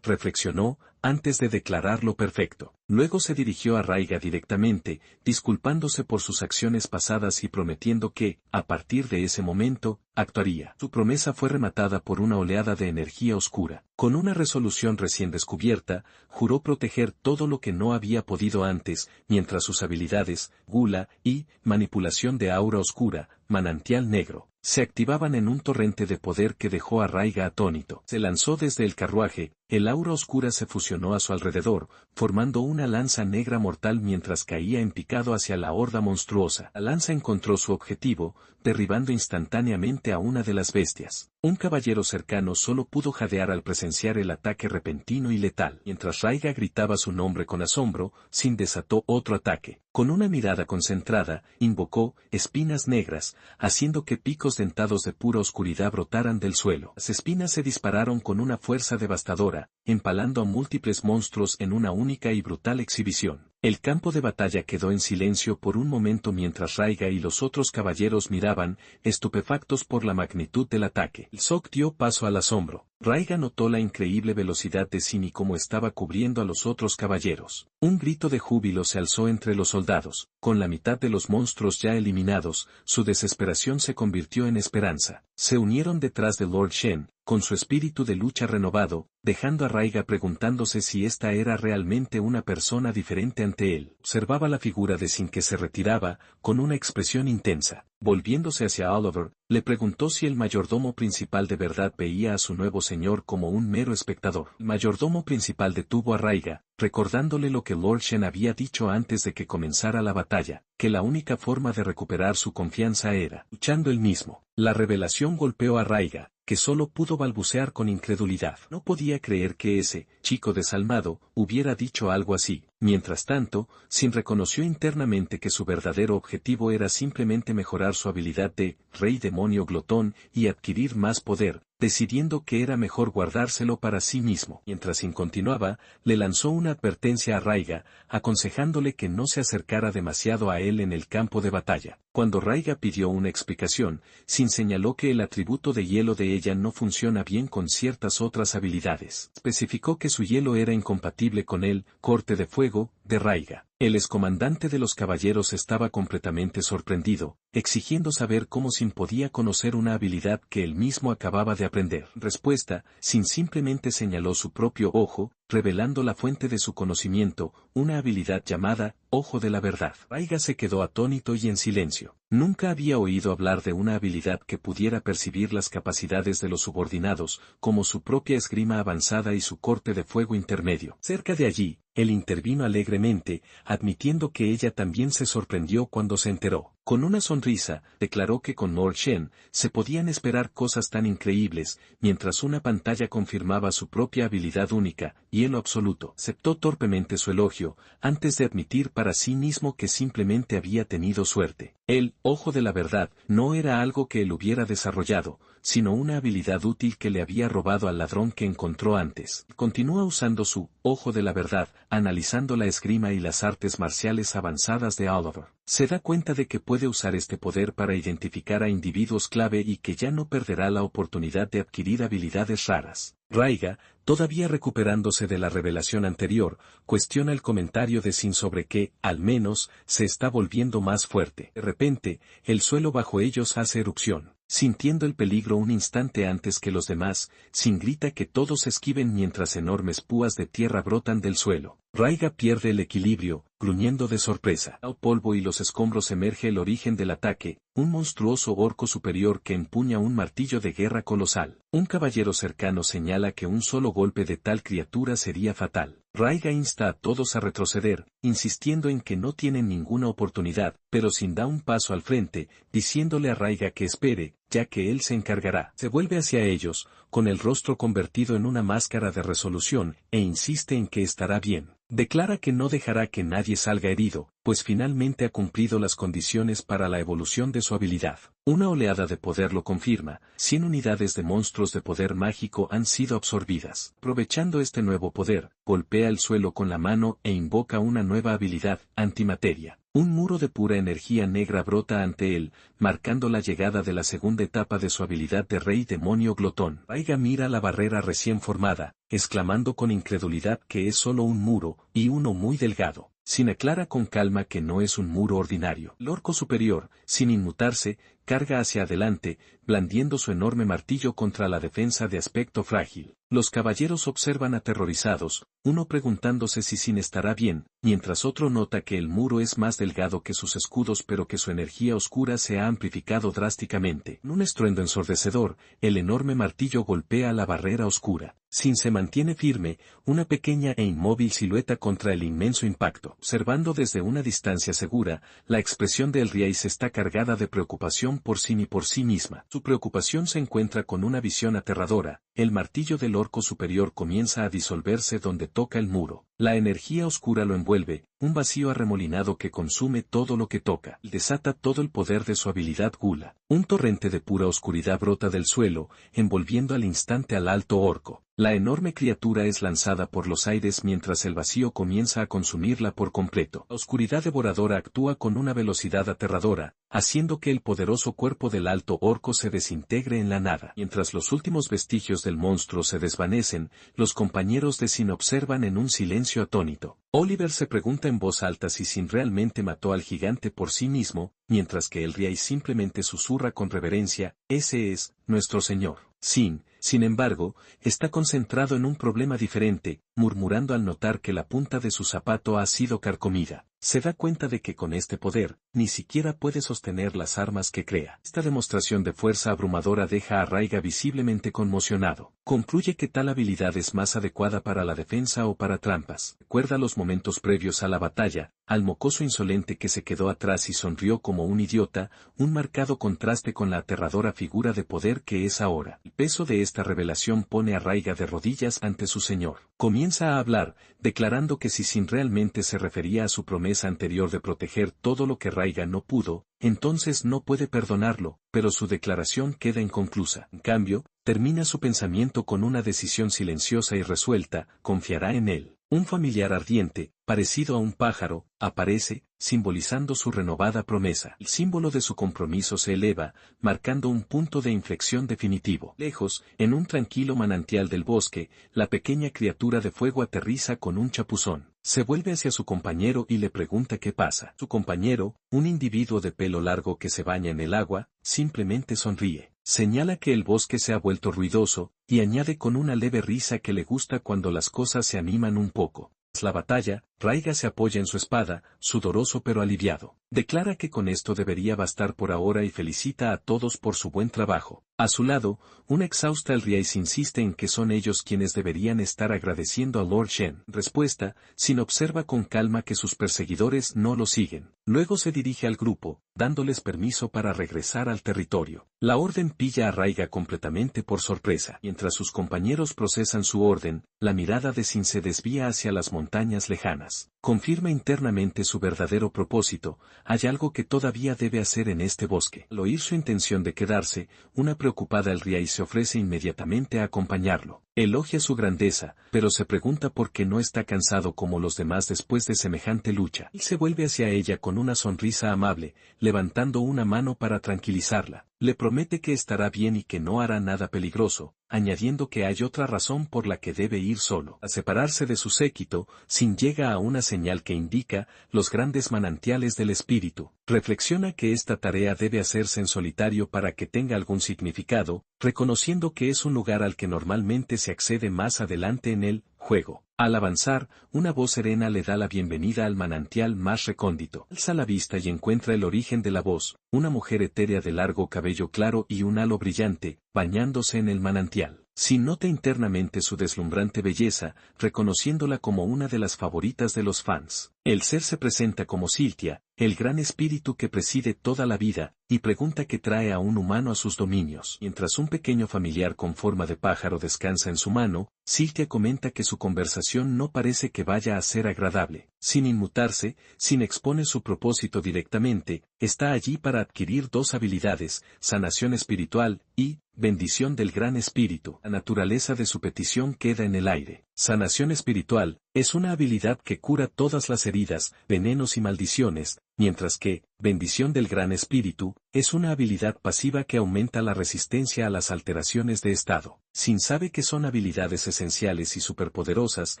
[SPEAKER 1] reflexionó, antes de declararlo perfecto. Luego se dirigió a Raiga directamente, disculpándose por sus acciones pasadas y prometiendo que, a partir de ese momento, actuaría. Su promesa fue rematada por una oleada de energía oscura. Con una resolución recién descubierta, juró proteger todo lo que no había podido antes, mientras sus habilidades, gula y manipulación de aura oscura, manantial negro, se activaban en un torrente de poder que dejó a Raiga atónito. Se lanzó desde el carruaje, el aura oscura se fusionó a su alrededor, formando una lanza negra mortal mientras caía en picado hacia la horda monstruosa. La lanza encontró su objetivo, derribando instantáneamente a una de las bestias. Un caballero cercano solo pudo jadear al presenciar el ataque repentino y letal. Mientras Raiga gritaba su nombre con asombro, Sin desató otro ataque. Con una mirada concentrada, invocó espinas negras, haciendo que picos dentados de pura oscuridad brotaran del suelo. Las espinas se dispararon con una fuerza devastadora, empalando a múltiples monstruos en una única y brutal exhibición. El campo de batalla quedó en silencio por un momento mientras Raiga y los otros caballeros miraban, estupefactos por la magnitud del ataque. El Sok dio paso al asombro. Raiga notó la increíble velocidad de Sin y cómo estaba cubriendo a los otros caballeros. Un grito de júbilo se alzó entre los soldados. Con la mitad de los monstruos ya eliminados, su desesperación se convirtió en esperanza. Se unieron detrás de Lord Shen, con su espíritu de lucha renovado, dejando a Raiga preguntándose si esta era realmente una persona diferente ante él. Observaba la figura de Sin que se retiraba, con una expresión intensa. Volviéndose hacia Oliver, le preguntó si el mayordomo principal de verdad veía a su nuevo señor como un mero espectador. El mayordomo principal detuvo a Raiga, recordándole lo que Lord Shen había dicho antes de que comenzara la batalla, que la única forma de recuperar su confianza era luchando él mismo. La revelación golpeó a Raiga, que solo pudo balbucear con incredulidad. No podía creer que ese chico desalmado hubiera dicho algo así. Mientras tanto, Sin reconoció internamente que su verdadero objetivo era simplemente mejorar su habilidad de rey demonio glotón y adquirir más poder, decidiendo que era mejor guardárselo para sí mismo. Mientras Sin continuaba, le lanzó una advertencia a Raiga, aconsejándole que no se acercara demasiado a él en el campo de batalla. Cuando Raiga pidió una explicación, Sin señaló que el atributo de hielo de ella no funciona bien con ciertas otras habilidades. Especificó que su hielo era incompatible con el corte de fuego de Raiga. El excomandante de los caballeros estaba completamente sorprendido, exigiendo saber cómo Sin podía conocer una habilidad que él mismo acababa de aprender. Respuesta, Sin simplemente señaló su propio ojo, revelando la fuente de su conocimiento, una habilidad llamada Ojo de la Verdad. Raiga se quedó atónito y en silencio. Nunca había oído hablar de una habilidad que pudiera percibir las capacidades de los subordinados, como su propia esgrima avanzada y su corte de fuego intermedio. Cerca de allí, él intervino alegremente, admitiendo que ella también se sorprendió cuando se enteró. Con una sonrisa, declaró que con Lord Shen se podían esperar cosas tan increíbles, mientras una pantalla confirmaba su propia habilidad única, hielo absoluto. Aceptó torpemente su elogio, antes de admitir para sí mismo que simplemente había tenido suerte. El Ojo de la Verdad no era algo que él hubiera desarrollado, sino una habilidad útil que le había robado al ladrón que encontró antes. Continúa usando su Ojo de la Verdad, analizando la esgrima y las artes marciales avanzadas de Oliver. Se da cuenta de que puede usar este poder para identificar a individuos clave y que ya no perderá la oportunidad de adquirir habilidades raras. Raiga, todavía recuperándose de la revelación anterior, cuestiona el comentario de Sin sobre que, al menos, se está volviendo más fuerte. De repente, el suelo bajo ellos hace erupción. Sintiendo el peligro un instante antes que los demás, Sin grita que todos esquiven mientras enormes púas de tierra brotan del suelo. Raiga pierde el equilibrio, gruñendo de sorpresa. Al polvo y los escombros emerge el origen del ataque, un monstruoso orco superior que empuña un martillo de guerra colosal. Un caballero cercano señala que un solo golpe de tal criatura sería fatal. Raiga insta a todos a retroceder, insistiendo en que no tienen ninguna oportunidad, pero Sin da un paso al frente, diciéndole a Raiga que espere, ya que él se encargará. Se vuelve hacia ellos, con el rostro convertido en una máscara de resolución, e insiste en que estará bien. Declara que no dejará que nadie salga herido, pues finalmente ha cumplido las condiciones para la evolución de su habilidad. Una oleada de poder lo confirma, 100 unidades de monstruos de poder mágico han sido absorbidas. Aprovechando este nuevo poder, golpea el suelo con la mano e invoca una nueva habilidad, antimateria. Un muro de pura energía negra brota ante él, marcando la llegada de la segunda etapa de su habilidad de rey demonio glotón. Raiga mira la barrera recién formada, exclamando con incredulidad que es solo un muro, y uno muy delgado. Sin aclara con calma que no es un muro ordinario. El orco superior, sin inmutarse, carga hacia adelante, blandiendo su enorme martillo contra la defensa de aspecto frágil. Los caballeros observan aterrorizados, uno preguntándose si Sin estará bien, mientras otro nota que el muro es más delgado que sus escudos pero que su energía oscura se ha amplificado drásticamente. En un estruendo ensordecedor, el enorme martillo golpea la barrera oscura. Sin se mantiene firme, una pequeña e inmóvil silueta contra el inmenso impacto. Observando desde una distancia segura, la expresión del Riais está cargada de preocupación por Sin y por sí misma. Su preocupación se encuentra con una visión aterradora. El martillo del orco superior comienza a disolverse donde toca el muro. La energía oscura lo envuelve, un vacío arremolinado que consume todo lo que toca. Desata todo el poder de su habilidad gula. Un torrente de pura oscuridad brota del suelo, envolviendo al instante al alto orco. La enorme criatura es lanzada por los aires mientras el vacío comienza a consumirla por completo. La oscuridad devoradora actúa con una velocidad aterradora, haciendo que el poderoso cuerpo del alto orco se desintegre en la nada. Mientras los últimos vestigios del monstruo se desvanecen, los compañeros de Sin observan en un silencio atónito. Oliver se pregunta en voz alta si Sin realmente mató al gigante por sí mismo, mientras que el Riais simplemente susurra con reverencia, «Ese es, nuestro señor». Sin embargo, está concentrado en un problema diferente, murmurando al notar que la punta de su zapato ha sido carcomida. Se da cuenta de que con este poder, ni siquiera puede sostener las armas que crea. Esta demostración de fuerza abrumadora deja a Raiga visiblemente conmocionado. Concluye que tal habilidad es más adecuada para la defensa o para trampas. Recuerda los momentos previos a la batalla, al mocoso insolente que se quedó atrás y sonrió como un idiota, un marcado contraste con la aterradora figura de poder que es ahora. El peso de esta revelación pone a Raiga de rodillas ante su señor. Comienza a hablar, declarando que si Sin realmente se refería a su promesa anterior de proteger todo lo que Raiga no pudo, entonces no puede perdonarlo, pero su declaración queda inconclusa. En cambio, termina su pensamiento con una decisión silenciosa y resuelta, confiará en él. Un familiar ardiente, parecido a un pájaro, aparece, simbolizando su renovada promesa. El símbolo de su compromiso se eleva, marcando un punto de inflexión definitivo. Lejos, en un tranquilo manantial del bosque, la pequeña criatura de fuego aterriza con un chapuzón. Se vuelve hacia su compañero y le pregunta qué pasa. Su compañero, un individuo de pelo largo que se baña en el agua, simplemente sonríe. Señala que el bosque se ha vuelto ruidoso, y añade con una leve risa que le gusta cuando las cosas se animan un poco. Tras la batalla, Raiga se apoya en su espada, sudoroso pero aliviado. Declara que con esto debería bastar por ahora y felicita a todos por su buen trabajo. A su lado, un exhausta el Riais insiste en que son ellos quienes deberían estar agradeciendo a Lord Shen. Respuesta, Sin observa con calma que sus perseguidores no lo siguen. Luego se dirige al grupo, dándoles permiso para regresar al territorio. La orden pilla a Raiga completamente por sorpresa. Mientras sus compañeros procesan su orden, la mirada de Sin se desvía hacia las montañas lejanas. Confirma internamente su verdadero propósito, hay algo que todavía debe hacer en este bosque. Al oír su intención de quedarse, una preocupada el Riais se ofrece inmediatamente a acompañarlo. Elogia su grandeza, pero se pregunta por qué no está cansado como los demás después de semejante lucha. Él se vuelve hacia ella con una sonrisa amable, levantando una mano para tranquilizarla. le promete que estará bien y que no hará nada peligroso, añadiendo que hay otra razón por la que debe ir solo. A separarse de su séquito, Sin llega a una señal que indica los grandes manantiales del espíritu. Reflexiona que esta tarea debe hacerse en solitario para que tenga algún significado, reconociendo que es un lugar al que normalmente se accede más adelante en el juego. Al avanzar, una voz serena le da la bienvenida al manantial más recóndito. Alza la vista y encuentra el origen de la voz, una mujer etérea de largo cabello claro y un halo brillante, bañándose en el manantial. Sin nota internamente su deslumbrante belleza, reconociéndola como una de las favoritas de los fans. El ser se presenta como Siltia, el gran espíritu que preside toda la vida, y pregunta qué trae a un humano a sus dominios. Mientras un pequeño familiar con forma de pájaro descansa en su mano, Siltia comenta que su conversación no parece que vaya a ser agradable. Sin inmutarse, Sin expone su propósito directamente, está allí para adquirir dos habilidades, sanación espiritual y bendición del gran espíritu. La naturaleza de su petición queda en el aire. Sanación espiritual es una habilidad que cura todas las heridas, venenos y maldiciones, mientras que bendición del gran espíritu es una habilidad pasiva que aumenta la resistencia a las alteraciones de estado. Sin sabe que son habilidades esenciales y superpoderosas,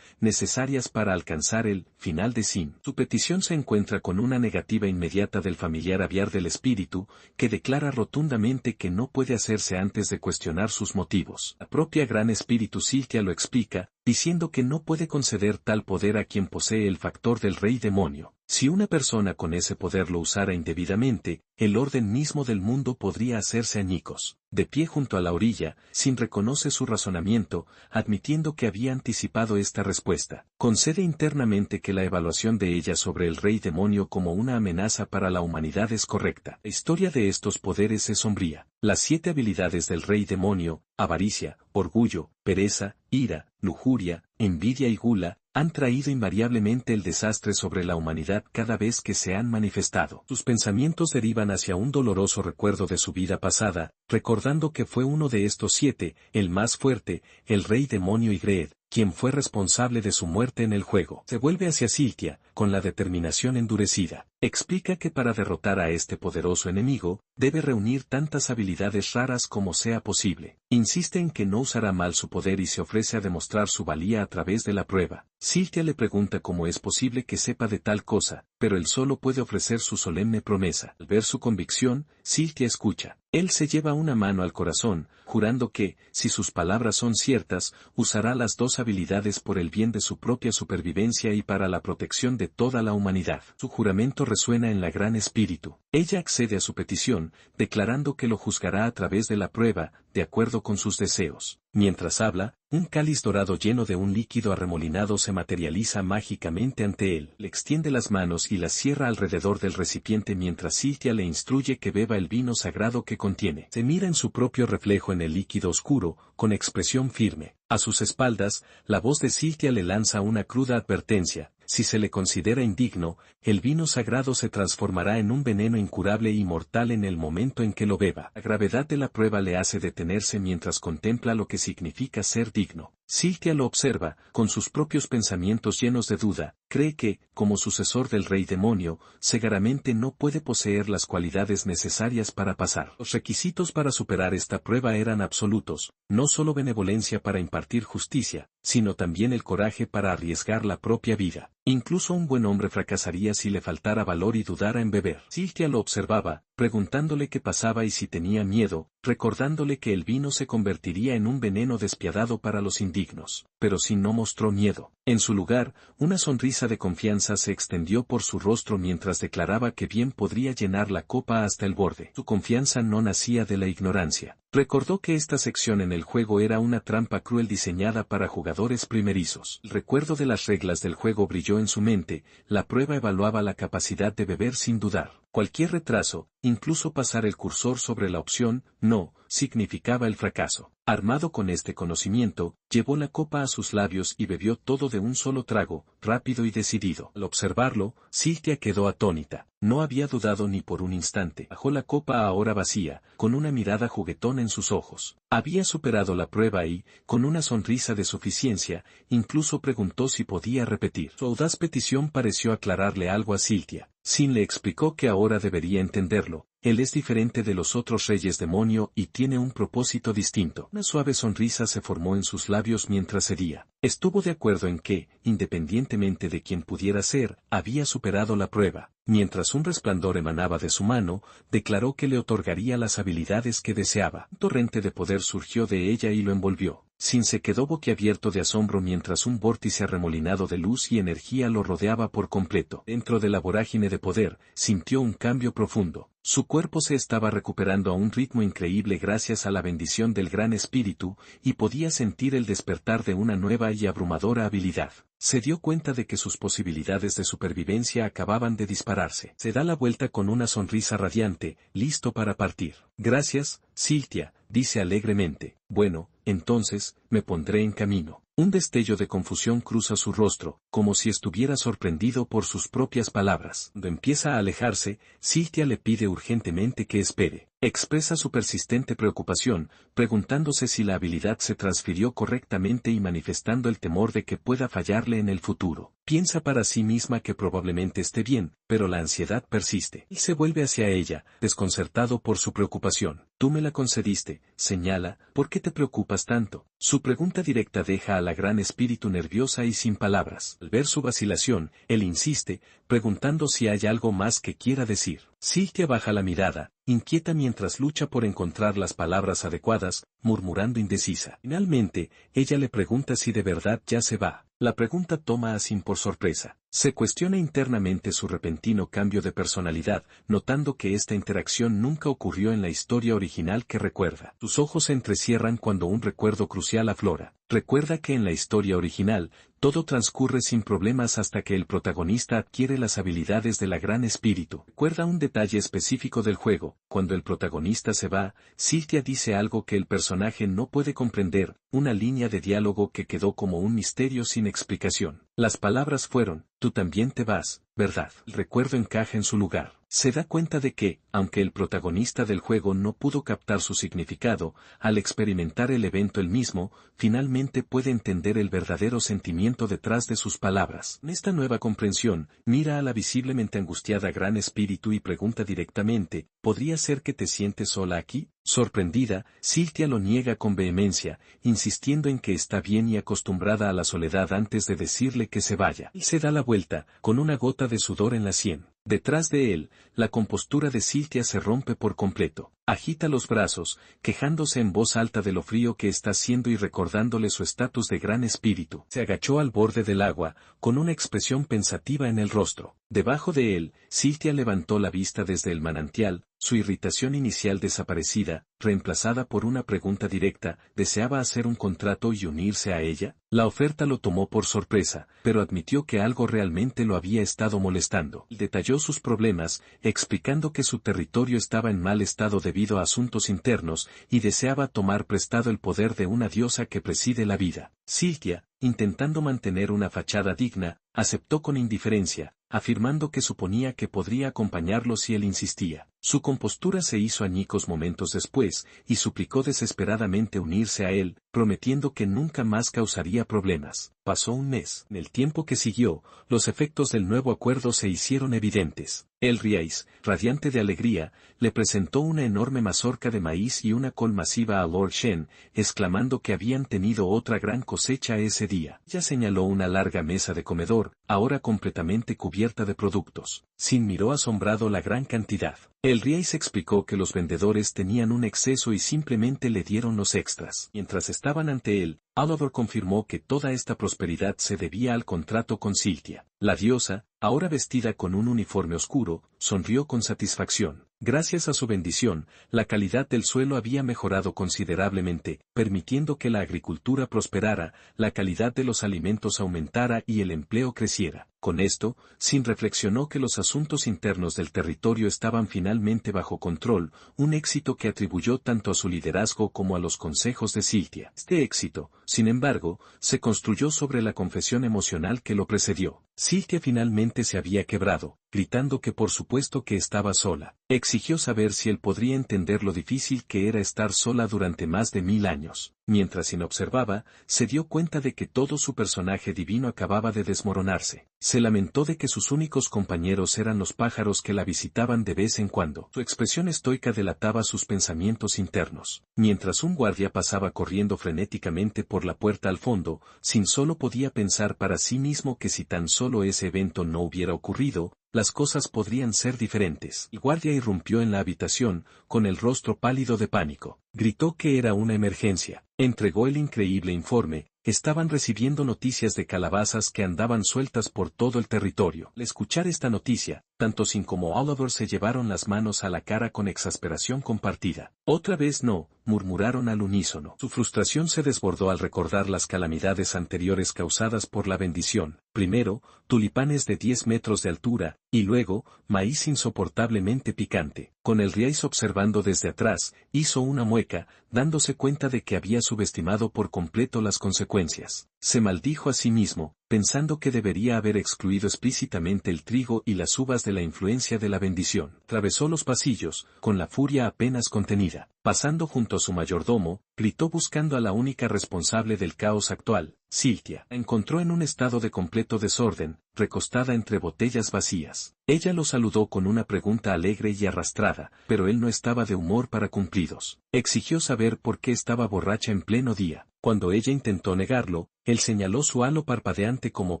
[SPEAKER 1] necesarias para alcanzar el final de Sin. Su petición se encuentra con una negativa inmediata del familiar aviar del espíritu, que declara rotundamente que no puede hacerse antes de cuestionar sus motivos. La propia gran espíritu Siltia lo explica, diciendo que no puede conceder tal poder a quien posee el factor del rey demonio. Si una persona con ese poder lo usara indebidamente, el orden mismo del mundo podría hacerse añicos. De pie junto a la orilla, Sin reconoce su razonamiento, admitiendo que había anticipado esta respuesta. Concede internamente que la evaluación de ella sobre el rey demonio como una amenaza para la humanidad es correcta. La historia de estos poderes es sombría. Las 7 habilidades del rey demonio, avaricia, orgullo, pereza, ira, lujuria, envidia y gula, han traído invariablemente el desastre sobre la humanidad cada vez que se han manifestado. Sus pensamientos derivan hacia un doloroso recuerdo de su vida pasada, recordando que fue uno de estos 7, el más fuerte, el rey demonio Ygritte, quien fue responsable de su muerte en el juego. Se vuelve hacia Siltia, con la determinación endurecida. Explica que para derrotar a este poderoso enemigo, debe reunir tantas habilidades raras como sea posible. Insiste en que no usará mal su poder y se ofrece a demostrar su valía a través de la prueba. Siltia le pregunta cómo es posible que sepa de tal cosa, pero él solo puede ofrecer su solemne promesa. Al ver su convicción, Siltia escucha. Él se lleva una mano al corazón, jurando que, si sus palabras son ciertas, usará las dos habilidades por el bien de su propia supervivencia y para la protección de toda la humanidad. Su juramento resuena en la gran espíritu. Ella accede a su petición, declarando que lo juzgará a través de la prueba, de acuerdo con sus deseos. Mientras habla, un cáliz dorado lleno de un líquido arremolinado se materializa mágicamente ante él. Le extiende las manos y las cierra alrededor del recipiente mientras Siltia le instruye que beba el vino sagrado que contiene. Se mira en su propio reflejo en el líquido oscuro, con expresión firme. A sus espaldas, la voz de Siltia le lanza una cruda advertencia. Si se le considera indigno, el vino sagrado se transformará en un veneno incurable y mortal en el momento en que lo beba. La gravedad de la prueba le hace detenerse mientras contempla lo que significa ser digno. Siltia lo observa, con sus propios pensamientos llenos de duda, cree que, como sucesor del rey demonio, Segaramente no puede poseer las cualidades necesarias para pasar. Los requisitos para superar esta prueba eran absolutos, no solo benevolencia para impartir justicia, sino también el coraje para arriesgar la propia vida. Incluso un buen hombre fracasaría si le faltara valor y dudara en beber. Siltia lo observaba, preguntándole qué pasaba y si tenía miedo, recordándole que el vino se convertiría en un veneno despiadado para los indignos. Pero Sin no mostró miedo. En su lugar, una sonrisa de confianza se extendió por su rostro mientras declaraba que bien podría llenar la copa hasta el borde. Su confianza no nacía de la ignorancia. Recordó que esta sección en el juego era una trampa cruel diseñada para jugadores primerizos. El recuerdo de las reglas del juego brilló en su mente, la prueba evaluaba la capacidad de beber sin dudar. Cualquier retraso, incluso pasar el cursor sobre la opción no, significaba el fracaso. Armado con este conocimiento, llevó la copa a sus labios y bebió todo de un solo trago, rápido y decidido. Al observarlo, Siltia quedó atónita. No había dudado ni por un instante. Bajó la copa ahora vacía, con una mirada juguetona en sus ojos. Había superado la prueba y, con una sonrisa de suficiencia, incluso preguntó si podía repetir. Su audaz petición pareció aclararle algo a Siltia. Sin le explicó que ahora debería entenderlo, él es diferente de los otros reyes demonio y tiene un propósito distinto. Una suave sonrisa se formó en sus labios mientras cedía. Estuvo de acuerdo en que, independientemente de quién pudiera ser, había superado la prueba. Mientras un resplandor emanaba de su mano, declaró que le otorgaría las habilidades que deseaba. Un torrente de poder surgió de ella y lo envolvió. Sin se quedó boquiabierto de asombro mientras un vórtice arremolinado de luz y energía lo rodeaba por completo. Dentro de la vorágine de poder, sintió un cambio profundo. Su cuerpo se estaba recuperando a un ritmo increíble gracias a la bendición del Gran Espíritu, y podía sentir el despertar de una nueva y abrumadora habilidad. Se dio cuenta de que sus posibilidades de supervivencia acababan de dispararse. Se da la vuelta con una sonrisa radiante, listo para partir. Gracias, Siltia, dice alegremente. Bueno, entonces, me pondré en camino. Un destello de confusión cruza su rostro, como si estuviera sorprendido por sus propias palabras. Cuando empieza a alejarse, Siltia le pide urgentemente que espere. Expresa su persistente preocupación, preguntándose si la habilidad se transfirió correctamente y manifestando el temor de que pueda fallarle en el futuro. Piensa para sí misma que probablemente esté bien, pero la ansiedad persiste. Y se vuelve hacia ella, desconcertado por su preocupación. Tú me la concediste, señala, ¿por qué te preocupas tanto? Su pregunta directa deja a la Gran Espíritu nerviosa y sin palabras. Al ver su vacilación, él insiste, preguntando si hay algo más que quiera decir. Siltia baja la mirada, inquieta mientras lucha por encontrar las palabras adecuadas, murmurando indecisa. Finalmente, ella le pregunta si de verdad ya se va. La pregunta toma a Sin por sorpresa. Se cuestiona internamente su repentino cambio de personalidad, notando que esta interacción nunca ocurrió en la historia original que recuerda. Sus ojos se entrecierran cuando un recuerdo crucial aflora. Recuerda que en la historia original, todo transcurre sin problemas hasta que el protagonista adquiere las habilidades de la Gran Espíritu. Recuerda un detalle específico del juego: cuando el protagonista se va, Siltia dice algo que el personaje no puede comprender, una línea de diálogo que quedó como un misterio sin explicación. Las palabras fueron: tú también te vas, ¿verdad? El recuerdo encaja en su lugar. Se da cuenta de que, aunque el protagonista del juego no pudo captar su significado, al experimentar el evento él mismo, finalmente puede entender el verdadero sentimiento detrás de sus palabras. En esta nueva comprensión, mira a la visiblemente angustiada Gran Espíritu y pregunta directamente: ¿podría ser que te sientes sola aquí? Sorprendida, Siltia lo niega con vehemencia, insistiendo en que está bien y acostumbrada a la soledad antes de decirle que se vaya. Y se da la vuelta, con una gota de sudor en la sien. Detrás de él, la compostura de Siltia se rompe por completo. Agita los brazos, quejándose en voz alta de lo frío que está haciendo y recordándole su estatus de Gran Espíritu. Se agachó al borde del agua, con una expresión pensativa en el rostro. Debajo de él, Siltia levantó la vista desde el manantial, su irritación inicial desaparecida, reemplazada por una pregunta directa: ¿deseaba hacer un contrato y unirse a ella? La oferta lo tomó por sorpresa, pero admitió que algo realmente lo había estado molestando. Detalló sus problemas, explicando que su territorio estaba en mal estado debido a asuntos internos, y deseaba tomar prestado el poder de una diosa que preside la vida. Siltia, intentando mantener una fachada digna, aceptó con indiferencia, afirmando que suponía que podría acompañarlo si él insistía. Su compostura se hizo añicos momentos después, y suplicó desesperadamente unirse a él, prometiendo que nunca más causaría problemas. Pasó un mes. En el tiempo que siguió, los efectos del nuevo acuerdo se hicieron evidentes. El Riais, radiante de alegría, le presentó una enorme mazorca de maíz y una col masiva a Lord Shen, exclamando que habían tenido otra gran cosecha ese día. Ya señaló una larga mesa de comedor, ahora completamente cubierta de productos. Sin miró asombrado la gran cantidad. El Riais explicó que los vendedores tenían un exceso y simplemente le dieron los extras. Mientras estaban ante él, Alador confirmó que toda esta prosperidad se debía al contrato con Siltia. La diosa, ahora vestida con un uniforme oscuro, sonrió con satisfacción. Gracias a su bendición, la calidad del suelo había mejorado considerablemente, permitiendo que la agricultura prosperara, la calidad de los alimentos aumentara y el empleo creciera. Con esto, Sin reflexionó que los asuntos internos del territorio estaban finalmente bajo control, un éxito que atribuyó tanto a su liderazgo como a los consejos de Siltia. Este éxito, sin embargo, se construyó sobre la confesión emocional que lo precedió. Siltia finalmente se había quebrado, gritando que por supuesto que estaba sola. Exigió saber si él podría entender lo difícil que era estar sola durante más de 1000 años. Mientras Sin observaba, se dio cuenta de que todo su personaje divino acababa de desmoronarse. Se lamentó de que sus únicos compañeros eran los pájaros que la visitaban de vez en cuando. Su expresión estoica delataba sus pensamientos internos. Mientras un guardia pasaba corriendo frenéticamente por la puerta al fondo, Sin solo podía pensar para sí mismo que si tan solo ese evento no hubiera ocurrido, las cosas podrían ser diferentes. El guardia irrumpió en la habitación, con el rostro pálido de pánico. Gritó que era una emergencia. Entregó el increíble informe. Estaban recibiendo noticias de calabazas que andaban sueltas por todo el territorio. Al escuchar esta noticia, tanto Sin como Oliver se llevaron las manos a la cara con exasperación compartida. Otra vez no, murmuraron al unísono. Su frustración se desbordó al recordar las calamidades anteriores causadas por la bendición. Primero, tulipanes de 10 metros de altura, y luego, maíz insoportablemente picante. Con el Riais observando desde atrás, hizo una mueca, dándose cuenta de que había subestimado por completo las consecuencias. Se maldijo a sí mismo, pensando que debería haber excluido explícitamente el trigo y las uvas de la influencia de la bendición. Atravesó los pasillos, con la furia apenas contenida. Pasando junto a su mayordomo, gritó buscando a la única responsable del caos actual, Siltia. La encontró en un estado de completo desorden, recostada entre botellas vacías. Ella lo saludó con una pregunta alegre y arrastrada, pero él no estaba de humor para cumplidos. Exigió saber por qué estaba borracha en pleno día. Cuando ella intentó negarlo, él señaló su halo parpadeante como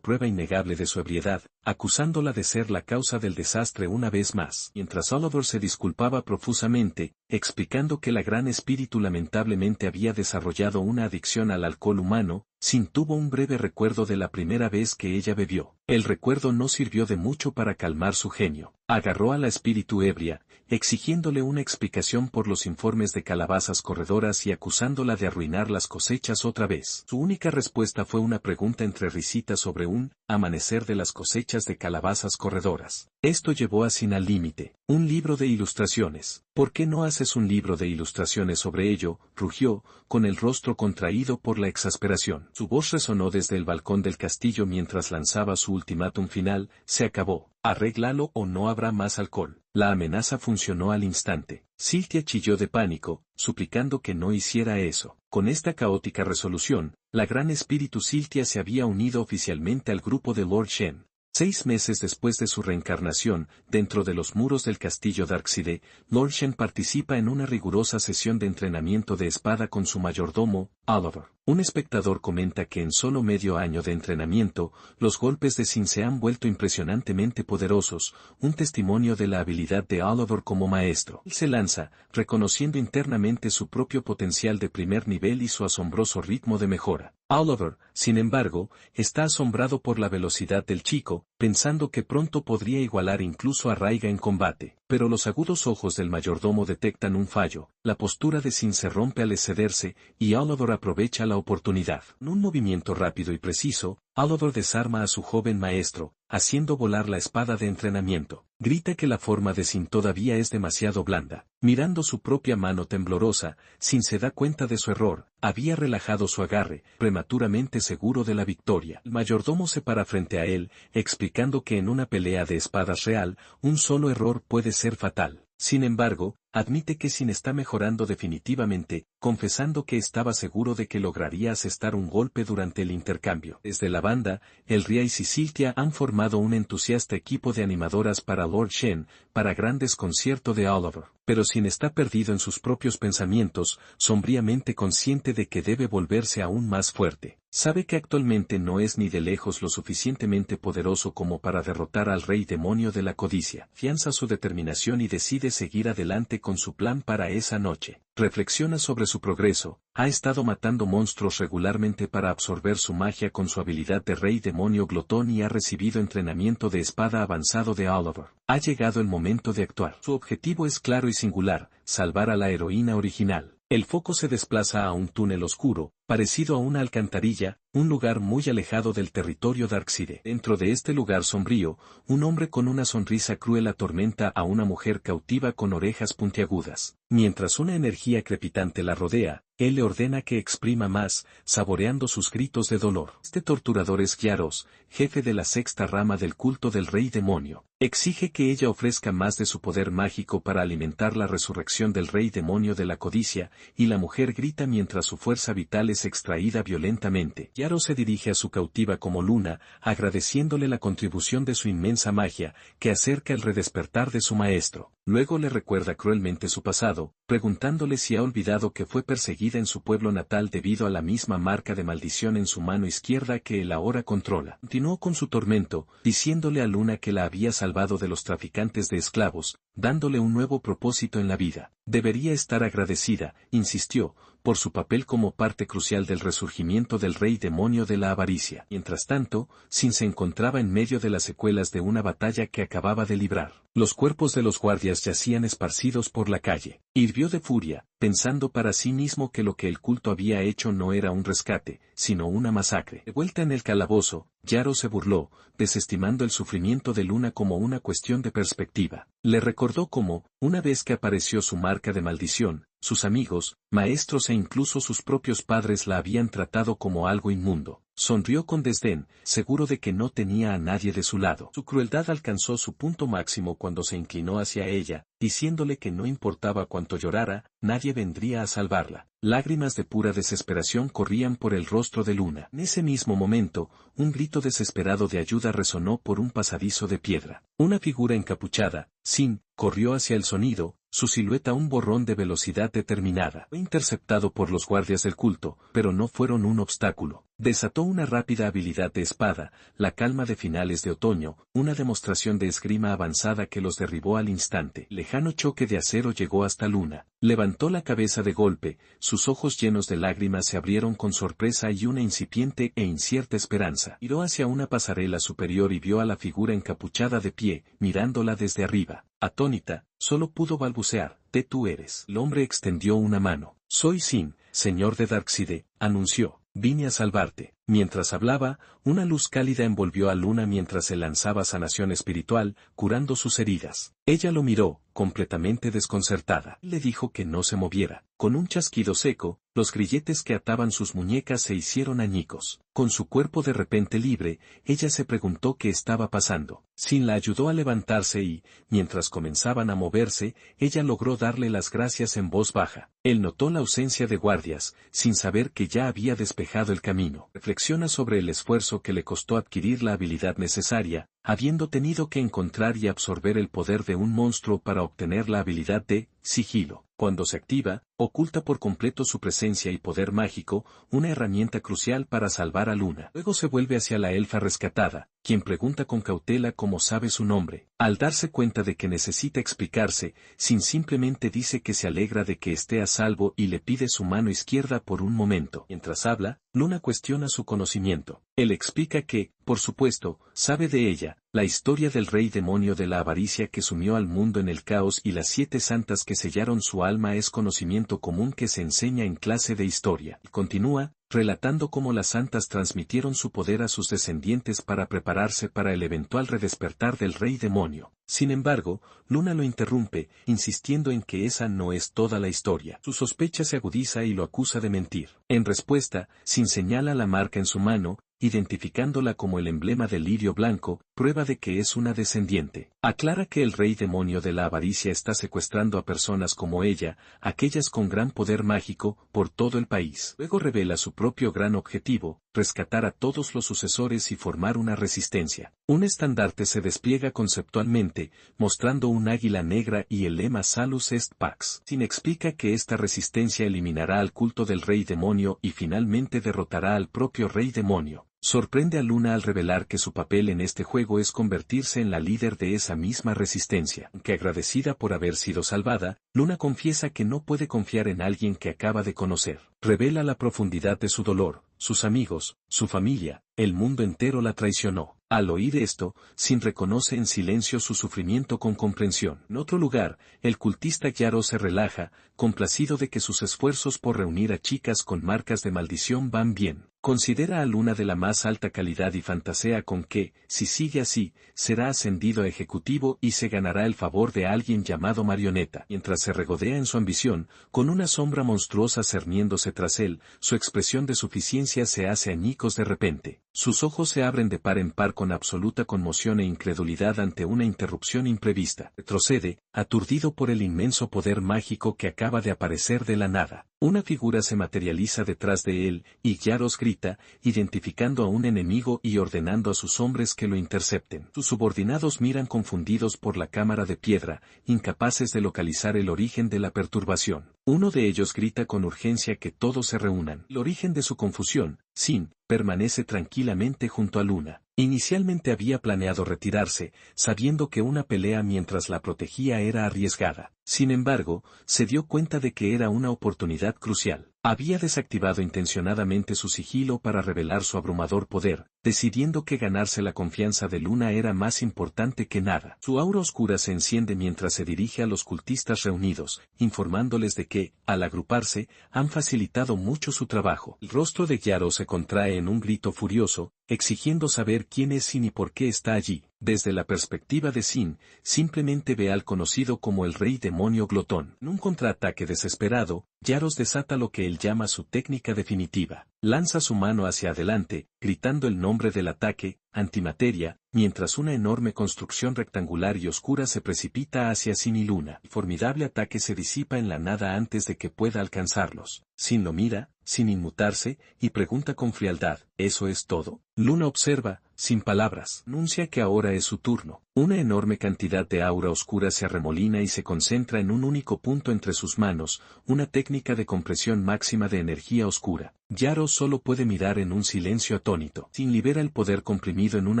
[SPEAKER 1] prueba innegable de su ebriedad, acusándola de ser la causa del desastre una vez más. Mientras Oliver se disculpaba profusamente, explicando que la gran espíritu lamentablemente había desarrollado una adicción al alcohol humano, Sin tuvo un breve recuerdo de la primera vez que ella bebió. El recuerdo no sirvió de mucho para calmar su genio. Agarró a la espíritu ebria, exigiéndole una explicación por los informes de calabazas corredoras y acusándola de arruinar las cosechas otra vez. Su única respuesta fue una pregunta entre risitas sobre un amanecer de las cosechas de calabazas corredoras. Esto llevó a Sin al límite. Un libro de ilustraciones. ¿Por qué no haces un libro de ilustraciones sobre ello?, rugió, con el rostro contraído por la exasperación. Su voz resonó desde el balcón del castillo mientras lanzaba su ultimátum final: se acabó. Arréglalo o no habrá más alcohol. La amenaza funcionó al instante. Siltia chilló de pánico, suplicando que no hiciera eso. Con esta caótica resolución, la gran espíritu Siltia se había unido oficialmente al grupo de Lord Shen. 6 meses después de su reencarnación, dentro de los muros del castillo Darkside, Lord Shen participa en una rigurosa sesión de entrenamiento de espada con su mayordomo, Oliver. Un espectador comenta que en solo medio año de entrenamiento, los golpes de Sin se han vuelto impresionantemente poderosos, un testimonio de la habilidad de Oliver como maestro. Él se lanza, reconociendo internamente su propio potencial de primer nivel y su asombroso ritmo de mejora. Oliver, sin embargo, está asombrado por la velocidad del chico, pensando que pronto podría igualar incluso a Raiga en combate. Pero los agudos ojos del mayordomo detectan un fallo, la postura de Sin se rompe al excederse, y Oliver aprovecha la oportunidad. En un movimiento rápido y preciso, Oliver desarma a su joven maestro, haciendo volar la espada de entrenamiento. Grita que la forma de Sin todavía es demasiado blanda. Mirando su propia mano temblorosa, Sin se da cuenta de su error, había relajado su agarre, prematuramente seguro de la victoria. El mayordomo se para frente a él, explicando que en una pelea de espadas real, un solo error puede ser fatal. Sin embargo, admite que Sin está mejorando definitivamente, confesando que estaba seguro de que lograría asestar un golpe durante el intercambio. Desde la banda, el Riais y Siltia han formado un entusiasta equipo de animadoras para Lord Shen, para gran desconcierto de Oliver. Pero Sin está perdido en sus propios pensamientos, sombríamente consciente de que debe volverse aún más fuerte. Sabe que actualmente no es ni de lejos lo suficientemente poderoso como para derrotar al rey demonio de la codicia. Afianza su determinación y decide seguir adelante con su plan para esa noche. Reflexiona sobre su progreso. Ha estado matando monstruos regularmente para absorber su magia con su habilidad de rey demonio glotón y ha recibido entrenamiento de espada avanzado de Oliver. Ha llegado el momento de actuar. Su objetivo es claro y singular: salvar a la heroína original. El foco se desplaza a un túnel oscuro, parecido a una alcantarilla, un lugar muy alejado del territorio Darkside. Dentro de este lugar sombrío, un hombre con una sonrisa cruel atormenta a una mujer cautiva con orejas puntiagudas. Mientras una energía crepitante la rodea, él le ordena que exprima más, saboreando sus gritos de dolor. Este torturador es Giaros, jefe de la sexta rama del culto del rey demonio. Exige que ella ofrezca más de su poder mágico para alimentar la resurrección del rey demonio de la codicia, y la mujer grita mientras su fuerza vital es extraída violentamente. Yaro se dirige a su cautiva como Luna, agradeciéndole la contribución de su inmensa magia, que acerca el redespertar de su maestro. Luego le recuerda cruelmente su pasado, preguntándole si ha olvidado que fue perseguida en su pueblo natal debido a la misma marca de maldición en su mano izquierda que él ahora controla. Continuó con su tormento, diciéndole a Luna que la había salvado de los traficantes de esclavos, dándole un nuevo propósito en la vida. Debería estar agradecida, insistió, por su papel como parte crucial del resurgimiento del rey demonio de la avaricia. Mientras tanto, Sin se encontraba en medio de las secuelas de una batalla que acababa de librar. Los cuerpos de los guardias yacían esparcidos por la calle. Hirvió de furia, pensando para sí mismo que lo que el culto había hecho no era un rescate, sino una masacre. De vuelta en el calabozo, Yaro se burló, desestimando el sufrimiento de Luna como una cuestión de perspectiva. Le recordó cómo, una vez que apareció su marca de maldición, sus amigos, maestros e incluso sus propios padres la habían tratado como algo inmundo. Sonrió con desdén, seguro de que no tenía a nadie de su lado. Su crueldad alcanzó su punto máximo cuando se inclinó hacia ella, diciéndole que no importaba cuánto llorara, nadie vendría a salvarla. Lágrimas de pura desesperación corrían por el rostro de Luna. En ese mismo momento, un grito desesperado de ayuda resonó por un pasadizo de piedra. Una figura encapuchada, Sin, corrió hacia el sonido, su silueta un borrón de velocidad determinada. Fue interceptado por los guardias del culto, pero no fueron un obstáculo. Desató una rápida habilidad de espada, la calma de finales de otoño, una demostración de esgrima avanzada que los derribó al instante. Lejano choque de acero llegó hasta Luna. Levantó la cabeza de golpe, sus ojos llenos de lágrimas se abrieron con sorpresa y una incipiente e incierta esperanza. Miró hacia una pasarela superior y vio a la figura encapuchada de pie, mirándola desde arriba. Atónita, solo pudo balbucear, tú eres. El hombre extendió una mano. Soy Sin, señor de Darkside, anunció. Vine a salvarte. Mientras hablaba, una luz cálida envolvió a Luna mientras se lanzaba sanación espiritual, curando sus heridas. Ella lo miró, completamente desconcertada. Le dijo que no se moviera. Con un chasquido seco, los grilletes que ataban sus muñecas se hicieron añicos. Con su cuerpo de repente libre, ella se preguntó qué estaba pasando. Sin la ayudó a levantarse y, mientras comenzaban a moverse, ella logró darle las gracias en voz baja. Él notó la ausencia de guardias, sin saber que ya había despejado el camino. Reflexiona sobre el esfuerzo que le costó adquirir la habilidad necesaria, habiendo tenido que encontrar y absorber el poder de un monstruo para obtener la habilidad de sigilo. Cuando se activa, oculta por completo su presencia y poder mágico, una herramienta crucial para salvar a Luna. Luego se vuelve hacia la elfa rescatada, quien pregunta con cautela cómo sabe su nombre. Al darse cuenta de que necesita explicarse, Sin simplemente dice que se alegra de que esté a salvo y le pide su mano izquierda por un momento. Mientras habla, Luna cuestiona su conocimiento. Él explica que, por supuesto, sabe de ella, la historia del rey demonio de la avaricia que sumió al mundo en el caos y las 7 santas que sellaron su alma es conocimiento común que se enseña en clase de historia. Y continúa, relatando cómo las santas transmitieron su poder a sus descendientes para prepararse para el eventual redespertar del rey demonio. Sin embargo, Luna lo interrumpe, insistiendo en que esa no es toda la historia. Su sospecha se agudiza y lo acusa de mentir. En respuesta, Sin señala la marca en su mano, identificándola como el emblema del lirio blanco, prueba de que es una descendiente. Aclara que el rey demonio de la avaricia está secuestrando a personas como ella, aquellas con gran poder mágico, por todo el país. Luego revela su propio gran objetivo, rescatar a todos los sucesores y formar una resistencia. Un estandarte se despliega conceptualmente, mostrando un águila negra y el lema Salus est Pax. Sin explica que esta resistencia eliminará al culto del rey demonio y finalmente derrotará al propio rey demonio. Sorprende a Luna al revelar que su papel en este juego es convertirse en la líder de esa misma resistencia. Aunque agradecida por haber sido salvada, Luna confiesa que no puede confiar en alguien que acaba de conocer. Revela la profundidad de su dolor, sus amigos, su familia, el mundo entero la traicionó. Al oír esto, Sin reconoce en silencio su sufrimiento con comprensión. En otro lugar, el cultista Yaro se relaja, complacido de que sus esfuerzos por reunir a chicas con marcas de maldición van bien. Considera a Luna de la más alta calidad y fantasea con que, si sigue así, será ascendido a ejecutivo y se ganará el favor de alguien llamado Marioneta. Mientras se regodea en su ambición, con una sombra monstruosa cerniéndose tras él, su expresión de suficiencia se hace añicos de repente. Sus ojos se abren de par en par con absoluta conmoción e incredulidad ante una interrupción imprevista. Retrocede, aturdido por el inmenso poder mágico que acaba de aparecer de la nada. Una figura se materializa detrás de él, y Yaros grita, identificando a un enemigo y ordenando a sus hombres que lo intercepten. Sus subordinados miran confundidos por la cámara de piedra, incapaces de localizar el origen de la perturbación. Uno de ellos grita con urgencia que todos se reúnan. El origen de su confusión, Sin, permanece tranquilamente junto a Luna. Inicialmente había planeado retirarse, sabiendo que una pelea mientras la protegía era arriesgada. Sin embargo, se dio cuenta de que era una oportunidad crucial. Había desactivado intencionadamente su sigilo para revelar su abrumador poder, decidiendo que ganarse la confianza de Luna era más importante que nada. Su aura oscura se enciende mientras se dirige a los cultistas reunidos, informándoles de que, al agruparse, han facilitado mucho su trabajo. El rostro de Yaro se contrae en un grito furioso, exigiendo saber quién es Sin y por qué está allí. Desde la perspectiva de Sin, simplemente ve al conocido como el rey demonio glotón. En un contraataque desesperado, Yaros desata lo que él llama su técnica definitiva. Lanza su mano hacia adelante, gritando el nombre del ataque, antimateria, mientras una enorme construcción rectangular y oscura se precipita hacia Sin y Luna. El formidable ataque se disipa en la nada antes de que pueda alcanzarlos. Sin lo mira, sin inmutarse, y pregunta con frialdad, ¿eso es todo? Luna observa, sin palabras. Anuncia que ahora es su turno. Una enorme cantidad de aura oscura se arremolina y se concentra en un único punto entre sus manos, una técnica de compresión máxima de energía oscura. Yaros solo puede mirar en un silencio atónito. Sin libera el poder comprimido en un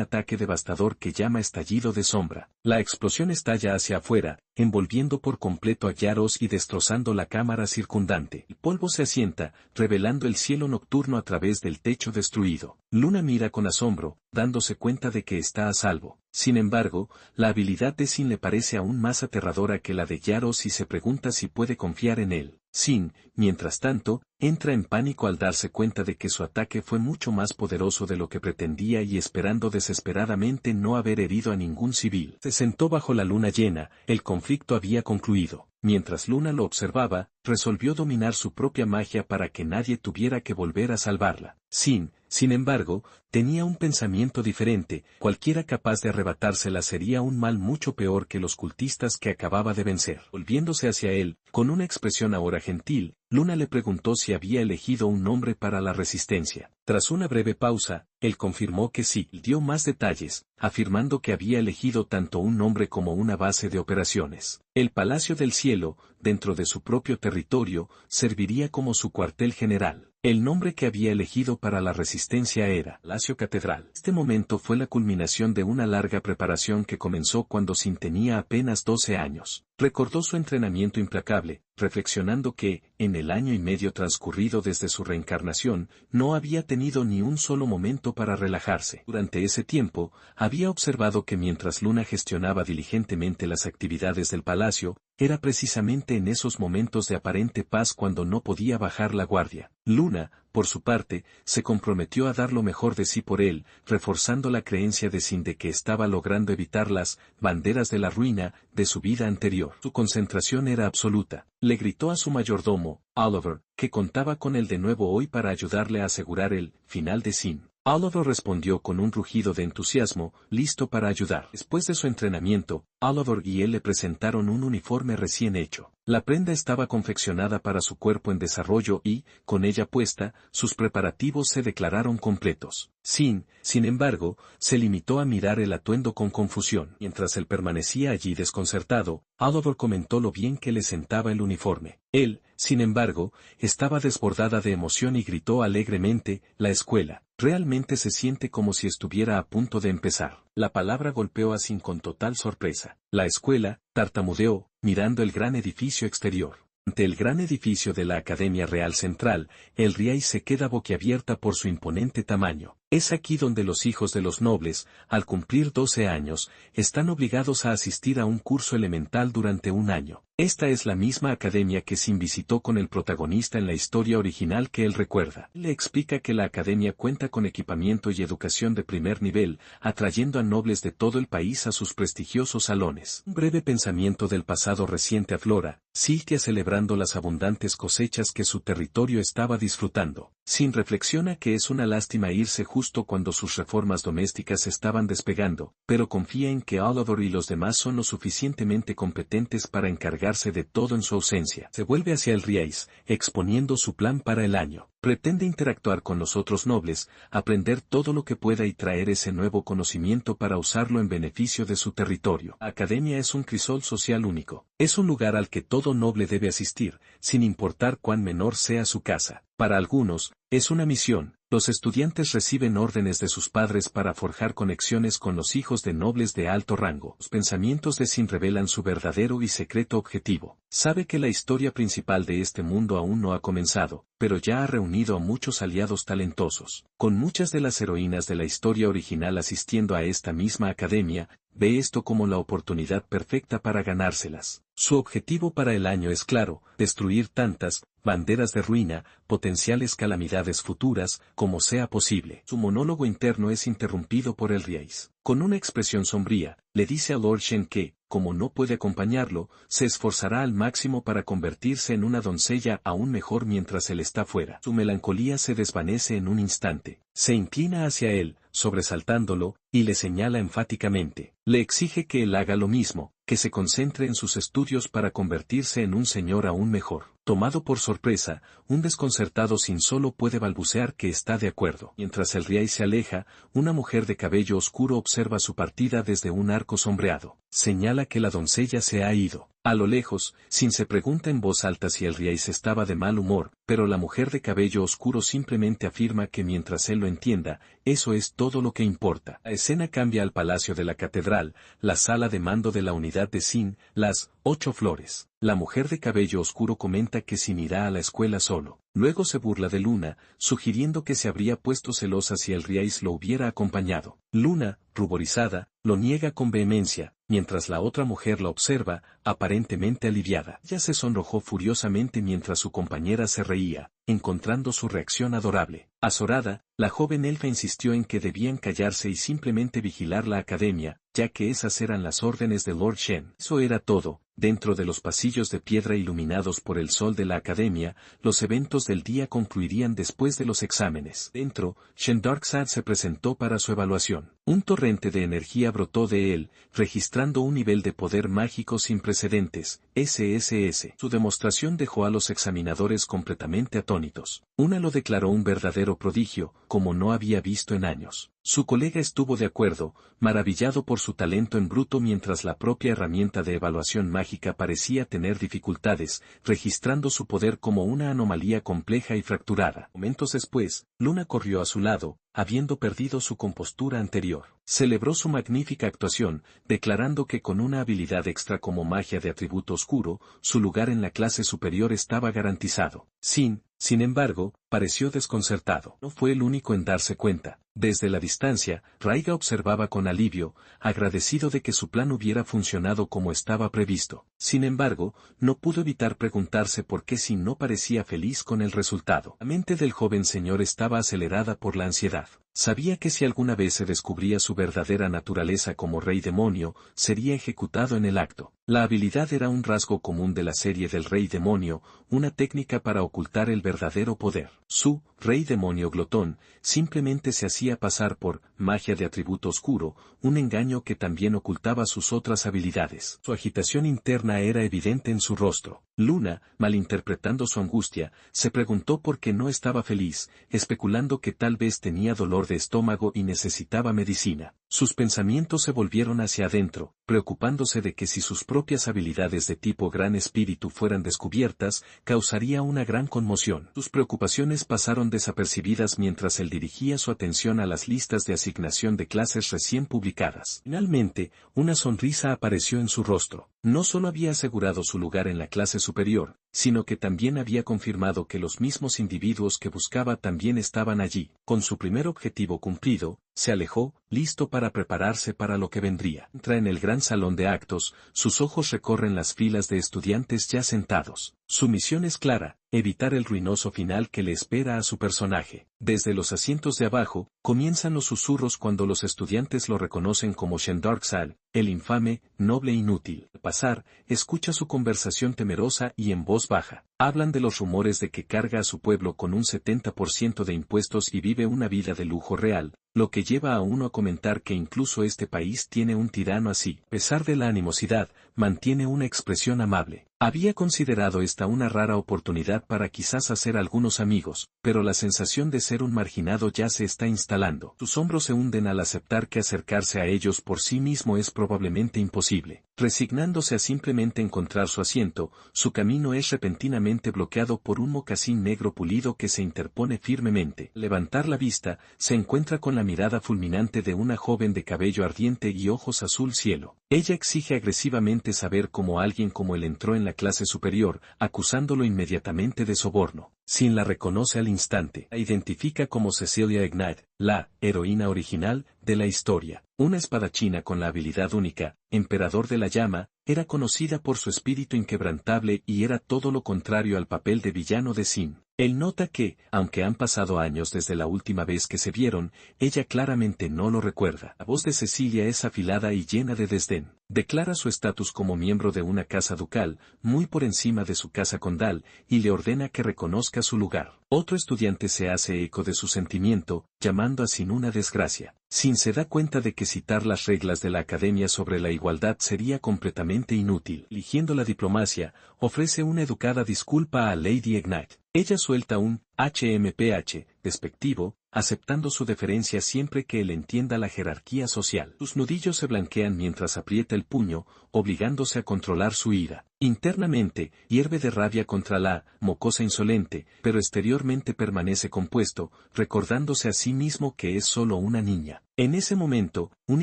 [SPEAKER 1] ataque devastador que llama estallido de sombra. La explosión estalla hacia afuera, envolviendo por completo a Yaros y destrozando la cámara circundante. El polvo se asienta, revelando el cielo nocturno a través del techo destruido. Luna mira con asombro, dándose cuenta de que está a salvo. Sin embargo, la habilidad de Sin le parece aún más aterradora que la de Yaros y se pregunta si puede confiar en él. Sin, mientras tanto, entra en pánico al darse cuenta de que su ataque fue mucho más poderoso de lo que pretendía y esperando desesperadamente no haber herido a ningún civil. Se sentó bajo la luna llena, el conflicto había concluido. Mientras Luna lo observaba, resolvió dominar su propia magia para que nadie tuviera que volver a salvarla. Sin embargo, tenía un pensamiento diferente, cualquiera capaz de arrebatársela sería un mal mucho peor que los cultistas que acababa de vencer. Volviéndose hacia él, con una expresión ahora gentil, Luna le preguntó si había elegido un nombre para la resistencia. Tras una breve pausa, él confirmó que sí, dio más detalles, afirmando que había elegido tanto un nombre como una base de operaciones. El Palacio del Cielo, dentro de su propio territorio, serviría como su cuartel general. El nombre que había elegido para la resistencia era Palacio Catedral. Este momento fue la culminación de una larga preparación que comenzó cuando Sin tenía apenas 12 años. Recordó su entrenamiento implacable, reflexionando que, en el año y medio transcurrido desde su reencarnación, no había tenido ni un solo momento para relajarse. Durante ese tiempo, había observado que mientras Luna gestionaba diligentemente las actividades del palacio, era precisamente en esos momentos de aparente paz cuando no podía bajar la guardia. Luna, por su parte, se comprometió a dar lo mejor de sí por él, reforzando la creencia de Sin de que estaba logrando evitar las banderas de la ruina de su vida anterior. Su concentración era absoluta. Le gritó a su mayordomo, Oliver, que contaba con él de nuevo hoy para ayudarle a asegurar el final de Sin. Oliver respondió con un rugido de entusiasmo, listo para ayudar. Después de su entrenamiento, Oliver y él le presentaron un uniforme recién hecho. La prenda estaba confeccionada para su cuerpo en desarrollo y, con ella puesta, sus preparativos se declararon completos. Sin embargo, se limitó a mirar el atuendo con confusión. Mientras él permanecía allí desconcertado, Oliver comentó lo bien que le sentaba el uniforme. Él, sin embargo, estaba desbordada de emoción y gritó alegremente, «La escuela. Realmente se siente como si estuviera a punto de empezar». La palabra golpeó a Sin con total sorpresa. «La escuela», tartamudeó, mirando el gran edificio exterior. Ante el gran edificio de la Academia Real Central, el Riai se queda boquiabierta por su imponente tamaño. Es aquí donde los hijos de los nobles, al cumplir 12 años, están obligados a asistir a un curso elemental durante un año. Esta es la misma academia que Sin visitó con el protagonista en la historia original que él recuerda. Le explica que la academia cuenta con equipamiento y educación de primer nivel, atrayendo a nobles de todo el país a sus prestigiosos salones. Un breve pensamiento del pasado reciente aflora, Siltia celebrando las abundantes cosechas que su territorio estaba disfrutando. Sin reflexiona que es una lástima irse justo cuando sus reformas domésticas estaban despegando, pero confía en que Oliver y los demás son lo suficientemente competentes para encargarse de todo en su ausencia. Se vuelve hacia el Riais, exponiendo su plan para el año. Pretende interactuar con los otros nobles, aprender todo lo que pueda y traer ese nuevo conocimiento para usarlo en beneficio de su territorio. La academia es un crisol social único. Es un lugar al que todo noble debe asistir, sin importar cuán menor sea su casa. Para algunos, es una misión. Los estudiantes reciben órdenes de sus padres para forjar conexiones con los hijos de nobles de alto rango. Los pensamientos de Sin revelan su verdadero y secreto objetivo. Sabe que la historia principal de este mundo aún no ha comenzado, pero ya ha reunido a muchos aliados talentosos. Con muchas de las heroínas de la historia original asistiendo a esta misma academia, ve esto como la oportunidad perfecta para ganárselas. Su objetivo para el año es claro, destruir tantas banderas de ruina, potenciales calamidades futuras, como sea posible. Su monólogo interno es interrumpido por el Riais. Con una expresión sombría, le dice a Lord Shen que, como no puede acompañarlo, se esforzará al máximo para convertirse en una doncella aún mejor mientras él está fuera. Su melancolía se desvanece en un instante. Se inclina hacia él, sobresaltándolo, y le señala enfáticamente. Le exige que él haga lo mismo, que se concentre en sus estudios para convertirse en un señor aún mejor. Tomado por sorpresa, un desconcertado Sin solo puede balbucear que está de acuerdo. Mientras el Riais se aleja, una mujer de cabello oscuro observa su partida desde un arco sombreado. Señala que la doncella se ha ido. A lo lejos, Sin se pregunta en voz alta si el Riais estaba de mal humor, pero la mujer de cabello oscuro simplemente afirma que mientras él lo entienda, eso es todo lo que importa. La escena cambia al palacio de la catedral, la sala de mando de la unidad de Sin, las 8 flores. La mujer de cabello oscuro comenta que Sin irá a la escuela solo. Luego se burla de Luna, sugiriendo que se habría puesto celosa si el Riais lo hubiera acompañado. Luna, ruborizada, lo niega con vehemencia, mientras la otra mujer la observa, aparentemente aliviada. Ella se sonrojó furiosamente mientras su compañera se reía, encontrando su reacción adorable. Azorada, la joven elfa insistió en que debían callarse y simplemente vigilar la academia, ya que esas eran las órdenes de Lord Shen. Eso era todo. Dentro de los pasillos de piedra iluminados por el sol de la academia, los eventos del día concluirían después de los exámenes. Dentro, Shen Darkseid se presentó para su evaluación. Un torrente de energía brotó de él, registrando un nivel de poder mágico sin precedentes, SSS. Su demostración dejó a los examinadores completamente atónitos. Una lo declaró un verdadero prodigio, como no había visto en años. Su colega estuvo de acuerdo, maravillado por su talento en bruto mientras la propia herramienta de evaluación mágica parecía tener dificultades, registrando su poder como una anomalía compleja y fracturada. Momentos después, Luna corrió a su lado, habiendo perdido su compostura anterior. Celebró su magnífica actuación, declarando que con una habilidad extra como magia de atributo oscuro, su lugar en la clase superior estaba garantizado. Sin embargo, pareció desconcertado. No fue el único en darse cuenta. Desde la distancia, Raiga observaba con alivio, agradecido de que su plan hubiera funcionado como estaba previsto. Sin embargo, no pudo evitar preguntarse por qué Sin no parecía feliz con el resultado. La mente del joven señor estaba acelerada por la ansiedad. Sabía que si alguna vez se descubría su verdadera naturaleza como rey demonio, sería ejecutado en el acto. La habilidad era un rasgo común de la serie del rey demonio, una técnica para ocultar el verdadero poder. Su rey demonio glotón simplemente se hacía pasar por magia de atributo oscuro, un engaño que también ocultaba sus otras habilidades. Su agitación interna era evidente en su rostro. Luna, malinterpretando su angustia, se preguntó por qué no estaba feliz, especulando que tal vez tenía dolor de estómago y necesitaba medicina. Sus pensamientos se volvieron hacia adentro, preocupándose de que si sus propias habilidades de tipo gran espíritu fueran descubiertas, causaría una gran conmoción. Sus preocupaciones pasaron desapercibidas mientras él dirigía su atención a las listas de asignación de clases recién publicadas. Finalmente, una sonrisa apareció en su rostro. no solo había asegurado su lugar en la clase superior, sino que también había confirmado que los mismos individuos que buscaba también estaban allí. Con su primer objetivo cumplido, se alejó, listo para prepararse para lo que vendría. Entra en el gran salón de actos, sus ojos recorren las filas de estudiantes ya sentados. Su misión es clara, evitar el ruinoso final que le espera a su personaje. Desde los asientos de abajo, comienzan los susurros cuando los estudiantes lo reconocen como Shendarksal, el infame, noble inútil. Al pasar, escucha su conversación temerosa y en voz baja. Hablan de los rumores de que carga a su pueblo con un 70% de impuestos y vive una vida de lujo real, lo que lleva a uno a comentar que incluso este país tiene un tirano así. A pesar de la animosidad, mantiene una expresión amable. Había considerado esta una rara oportunidad para quizás hacer algunos amigos, pero la sensación de ser un marginado ya se está instalando. Sus hombros se hunden al aceptar que acercarse a ellos por sí mismo es probablemente imposible. Resignándose a simplemente encontrar su asiento, su camino es repentinamente bloqueado por un mocasín negro pulido que se interpone firmemente. Levantar la vista, se encuentra con la mirada fulminante de una joven de cabello ardiente y ojos azul cielo. Ella exige agresivamente saber cómo alguien como él entró en la clase superior, acusándolo inmediatamente de soborno. Sin la reconoce al instante, la identifica como Cecilia Ignite, la heroína original de la historia. Una espadachina con la habilidad única, emperador de la llama, era conocida por su espíritu inquebrantable y era todo lo contrario al papel de villano de Sin. Él nota que, aunque han pasado años desde la última vez que se vieron, ella claramente no lo recuerda. La voz de Cecilia es afilada y llena de desdén. Declara su estatus como miembro de una casa ducal, muy por encima de su casa condal, y le ordena que reconozca su lugar. Otro estudiante se hace eco de su sentimiento, llamando a Sin una desgracia. Sin se da cuenta de que citar las reglas de la Academia sobre la igualdad sería completamente inútil. Eligiendo la diplomacia, ofrece una educada disculpa a Lady Ignite. Ella suelta un HMPH despectivo, aceptando su deferencia siempre que él entienda la jerarquía social. Sus nudillos se blanquean mientras aprieta el puño, obligándose a controlar su ira. Internamente, hierve de rabia contra la mocosa insolente, pero exteriormente permanece compuesto, recordándose a sí mismo que es solo una niña. En ese momento, un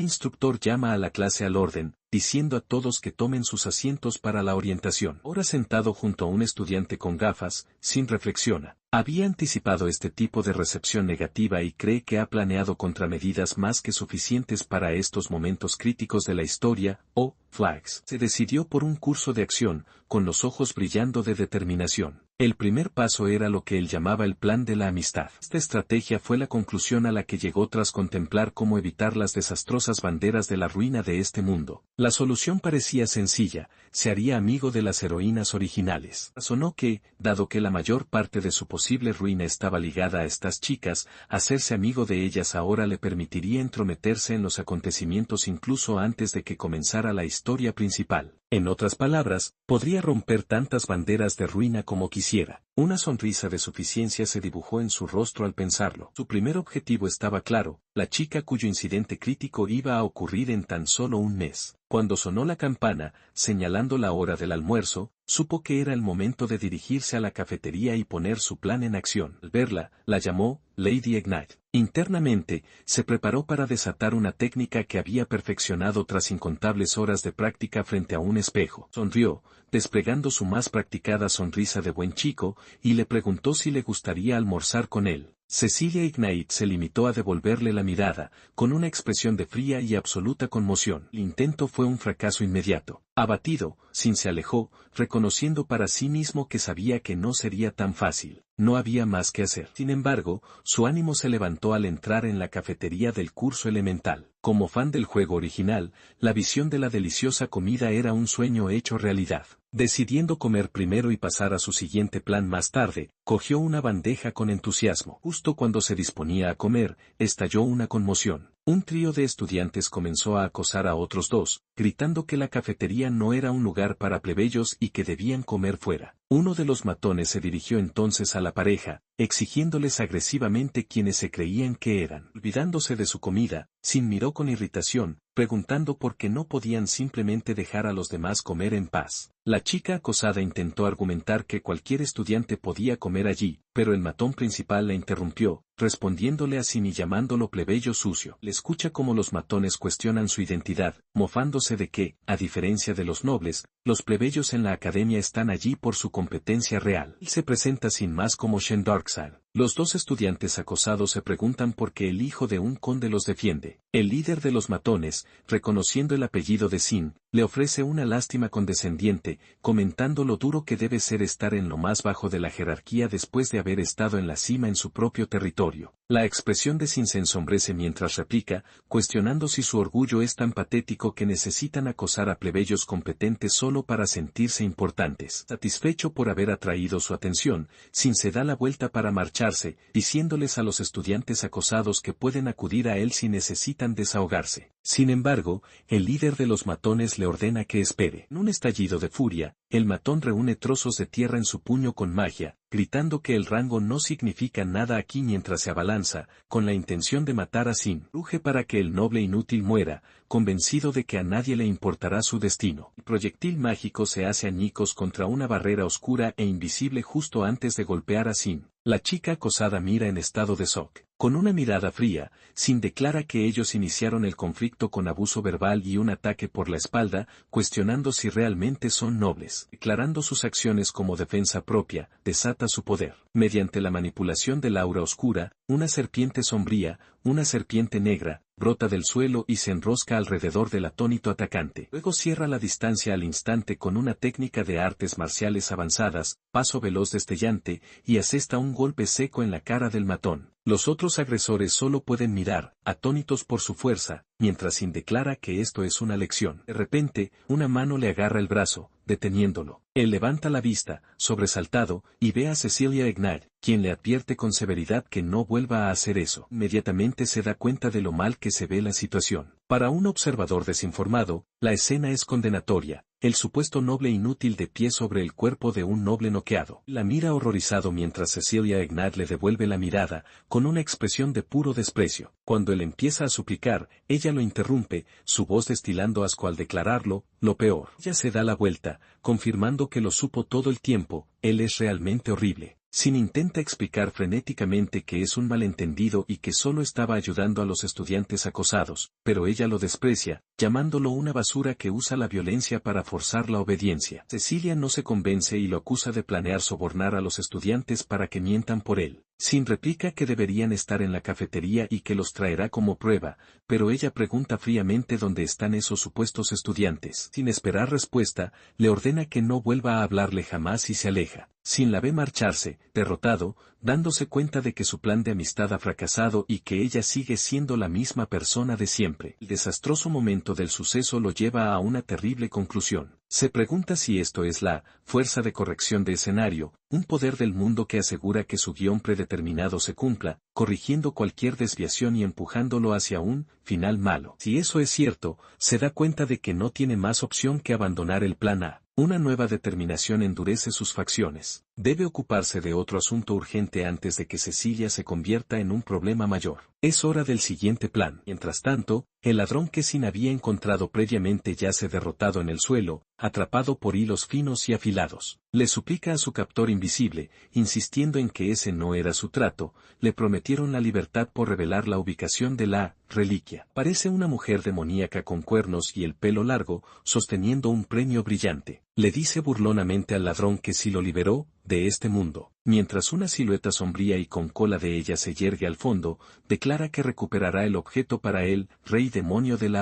[SPEAKER 1] instructor llama a la clase al orden, diciendo a todos que tomen sus asientos para la orientación. Ahora sentado junto a un estudiante con gafas, Sin reflexiona. Había anticipado este tipo de recepción negativa y cree que ha planeado contramedidas más que suficientes para estos momentos críticos de la historia, o flags. Se decidió por un curso de acción, con los ojos brillando de determinación. El primer paso era lo que él llamaba el plan de la amistad. Esta estrategia fue la conclusión a la que llegó tras contemplar cómo evitar las desastrosas banderas de la ruina de este mundo. La solución parecía sencilla, se haría amigo de las heroínas originales. Razonó que, dado que la mayor parte de su posible ruina estaba ligada a estas chicas, hacerse amigo de ellas ahora le permitiría entrometerse en los acontecimientos incluso antes de que comenzara la historia principal. En otras palabras, podría romper tantas banderas de ruina como quisiera. Una sonrisa de suficiencia se dibujó en su rostro al pensarlo. Su primer objetivo estaba claro, la chica cuyo incidente crítico iba a ocurrir en tan solo un mes. Cuando sonó la campana, señalando la hora del almuerzo, supo que era el momento de dirigirse a la cafetería y poner su plan en acción. Al verla, la llamó Lady Ignite. Internamente, se preparó para desatar una técnica que había perfeccionado tras incontables horas de práctica frente a un espejo. Sonrió, desplegando su más practicada sonrisa de buen chico, y le preguntó si le gustaría almorzar con él. Cecilia Ignite se limitó a devolverle la mirada, con una expresión de fría y absoluta conmoción. El intento fue un fracaso inmediato. Abatido, Sin se alejó, reconociendo para sí mismo que sabía que no sería tan fácil. No había más que hacer. Sin embargo, su ánimo se levantó al entrar en la cafetería del curso elemental. Como fan del juego original, la visión de la deliciosa comida era un sueño hecho realidad. Decidiendo comer primero y pasar a su siguiente plan más tarde, cogió una bandeja con entusiasmo. Justo cuando se disponía a comer, estalló una conmoción. Un trío de estudiantes comenzó a acosar a otros dos, gritando que la cafetería no era un lugar para plebeyos y que debían comer fuera. Uno de los matones se dirigió entonces a la pareja, exigiéndoles agresivamente quienes se creían que eran. Olvidándose de su comida, Sin miró con irritación, preguntando por qué no podían simplemente dejar a los demás comer en paz. La chica acosada intentó argumentar que cualquier estudiante podía comer allí, pero el matón principal la interrumpió, respondiéndole a Sin y llamándolo plebeyo sucio. Le escucha cómo los matones cuestionan su identidad, mofándose de que, a diferencia de los nobles, los plebeyos en la academia están allí por su competencia real. Él se presenta sin más como Shen Darkside. Los dos estudiantes acosados se preguntan por qué el hijo de un conde los defiende. El líder de los matones, reconociendo el apellido de Sin, le ofrece una lástima condescendiente, comentando lo duro que debe ser estar en lo más bajo de la jerarquía después de haber estado en la cima en su propio territorio. La expresión de Sin se ensombrece mientras replica, cuestionando si su orgullo es tan patético que necesitan acosar a plebeyos competentes solo para sentirse importantes. Satisfecho por haber atraído su atención, Sin se da la vuelta para marcharse, diciéndoles a los estudiantes acosados que pueden acudir a él si necesitan desahogarse. Sin embargo, el líder de los matones le ordena que espere. En un estallido de furia, el matón reúne trozos de tierra en su puño con magia, gritando que el rango no significa nada aquí mientras se abalanza, con la intención de matar a Sin. Ruge para que el noble inútil muera, convencido de que a nadie le importará su destino. El proyectil mágico se hace añicos contra una barrera oscura e invisible justo antes de golpear a Sin. La chica acosada mira en estado de shock. Con una mirada fría, Sin declara que ellos iniciaron el conflicto con abuso verbal y un ataque por la espalda, cuestionando si realmente son nobles. Declarando sus acciones como defensa propia, desata su poder. Mediante la manipulación del aura oscura, una serpiente sombría, una serpiente negra, brota del suelo y se enrosca alrededor del atónito atacante. Luego cierra la distancia al instante con una técnica de artes marciales avanzadas, paso veloz destellante, y asesta un golpe seco en la cara del matón. Los otros agresores solo pueden mirar, atónitos por su fuerza, mientras Sin declara que esto es una lección. De repente, una mano le agarra el brazo, deteniéndolo. Él levanta la vista, sobresaltado, y ve a Cecilia Ignat, quien le advierte con severidad que no vuelva a hacer eso. Inmediatamente se da cuenta de lo mal que se ve la situación. Para un observador desinformado, la escena es condenatoria. El supuesto noble inútil de pie sobre el cuerpo de un noble noqueado. La mira horrorizado mientras Cecilia Ignat le devuelve la mirada, con una expresión de puro desprecio. Cuando él empieza a suplicar, ella lo interrumpe, su voz destilando asco al declararlo, lo peor. Ella se da la vuelta, confirmando que lo supo todo el tiempo, él es realmente horrible. Sin intenta explicar frenéticamente que es un malentendido y que solo estaba ayudando a los estudiantes acosados, pero ella lo desprecia, llamándolo una basura que usa la violencia para forzar la obediencia. Cecilia no se convence y lo acusa de planear sobornar a los estudiantes para que mientan por él. Sin replica que deberían estar en la cafetería y que los traerá como prueba, pero ella pregunta fríamente dónde están esos supuestos estudiantes. Sin esperar respuesta, le ordena que no vuelva a hablarle jamás y se aleja. Sin la ve marcharse, derrotado, dándose cuenta de que su plan de amistad ha fracasado y que ella sigue siendo la misma persona de siempre. El desastroso momento del suceso lo lleva a una terrible conclusión. Se pregunta si esto es la fuerza de corrección de escenario, un poder del mundo que asegura que su guión predeterminado se cumpla, corrigiendo cualquier desviación y empujándolo hacia un final malo. Si eso es cierto, se da cuenta de que no tiene más opción que abandonar el plan A. Una nueva determinación endurece sus facciones. Debe ocuparse de otro asunto urgente antes de que Cecilia se convierta en un problema mayor. Es hora del siguiente plan. Mientras tanto, el ladrón que Sin había encontrado previamente yace derrotado en el suelo, atrapado por hilos finos y afilados. Le suplica a su captor invisible, insistiendo en que ese no era su trato, le prometieron la libertad por revelar la ubicación de la reliquia. Parece una mujer demoníaca con cuernos y el pelo largo, sosteniendo un premio brillante. Le dice burlonamente al ladrón que si lo liberó de este mundo, mientras una silueta sombría y con cola de ella se yergue al fondo, declara que recuperará el objeto para él, rey demonio de la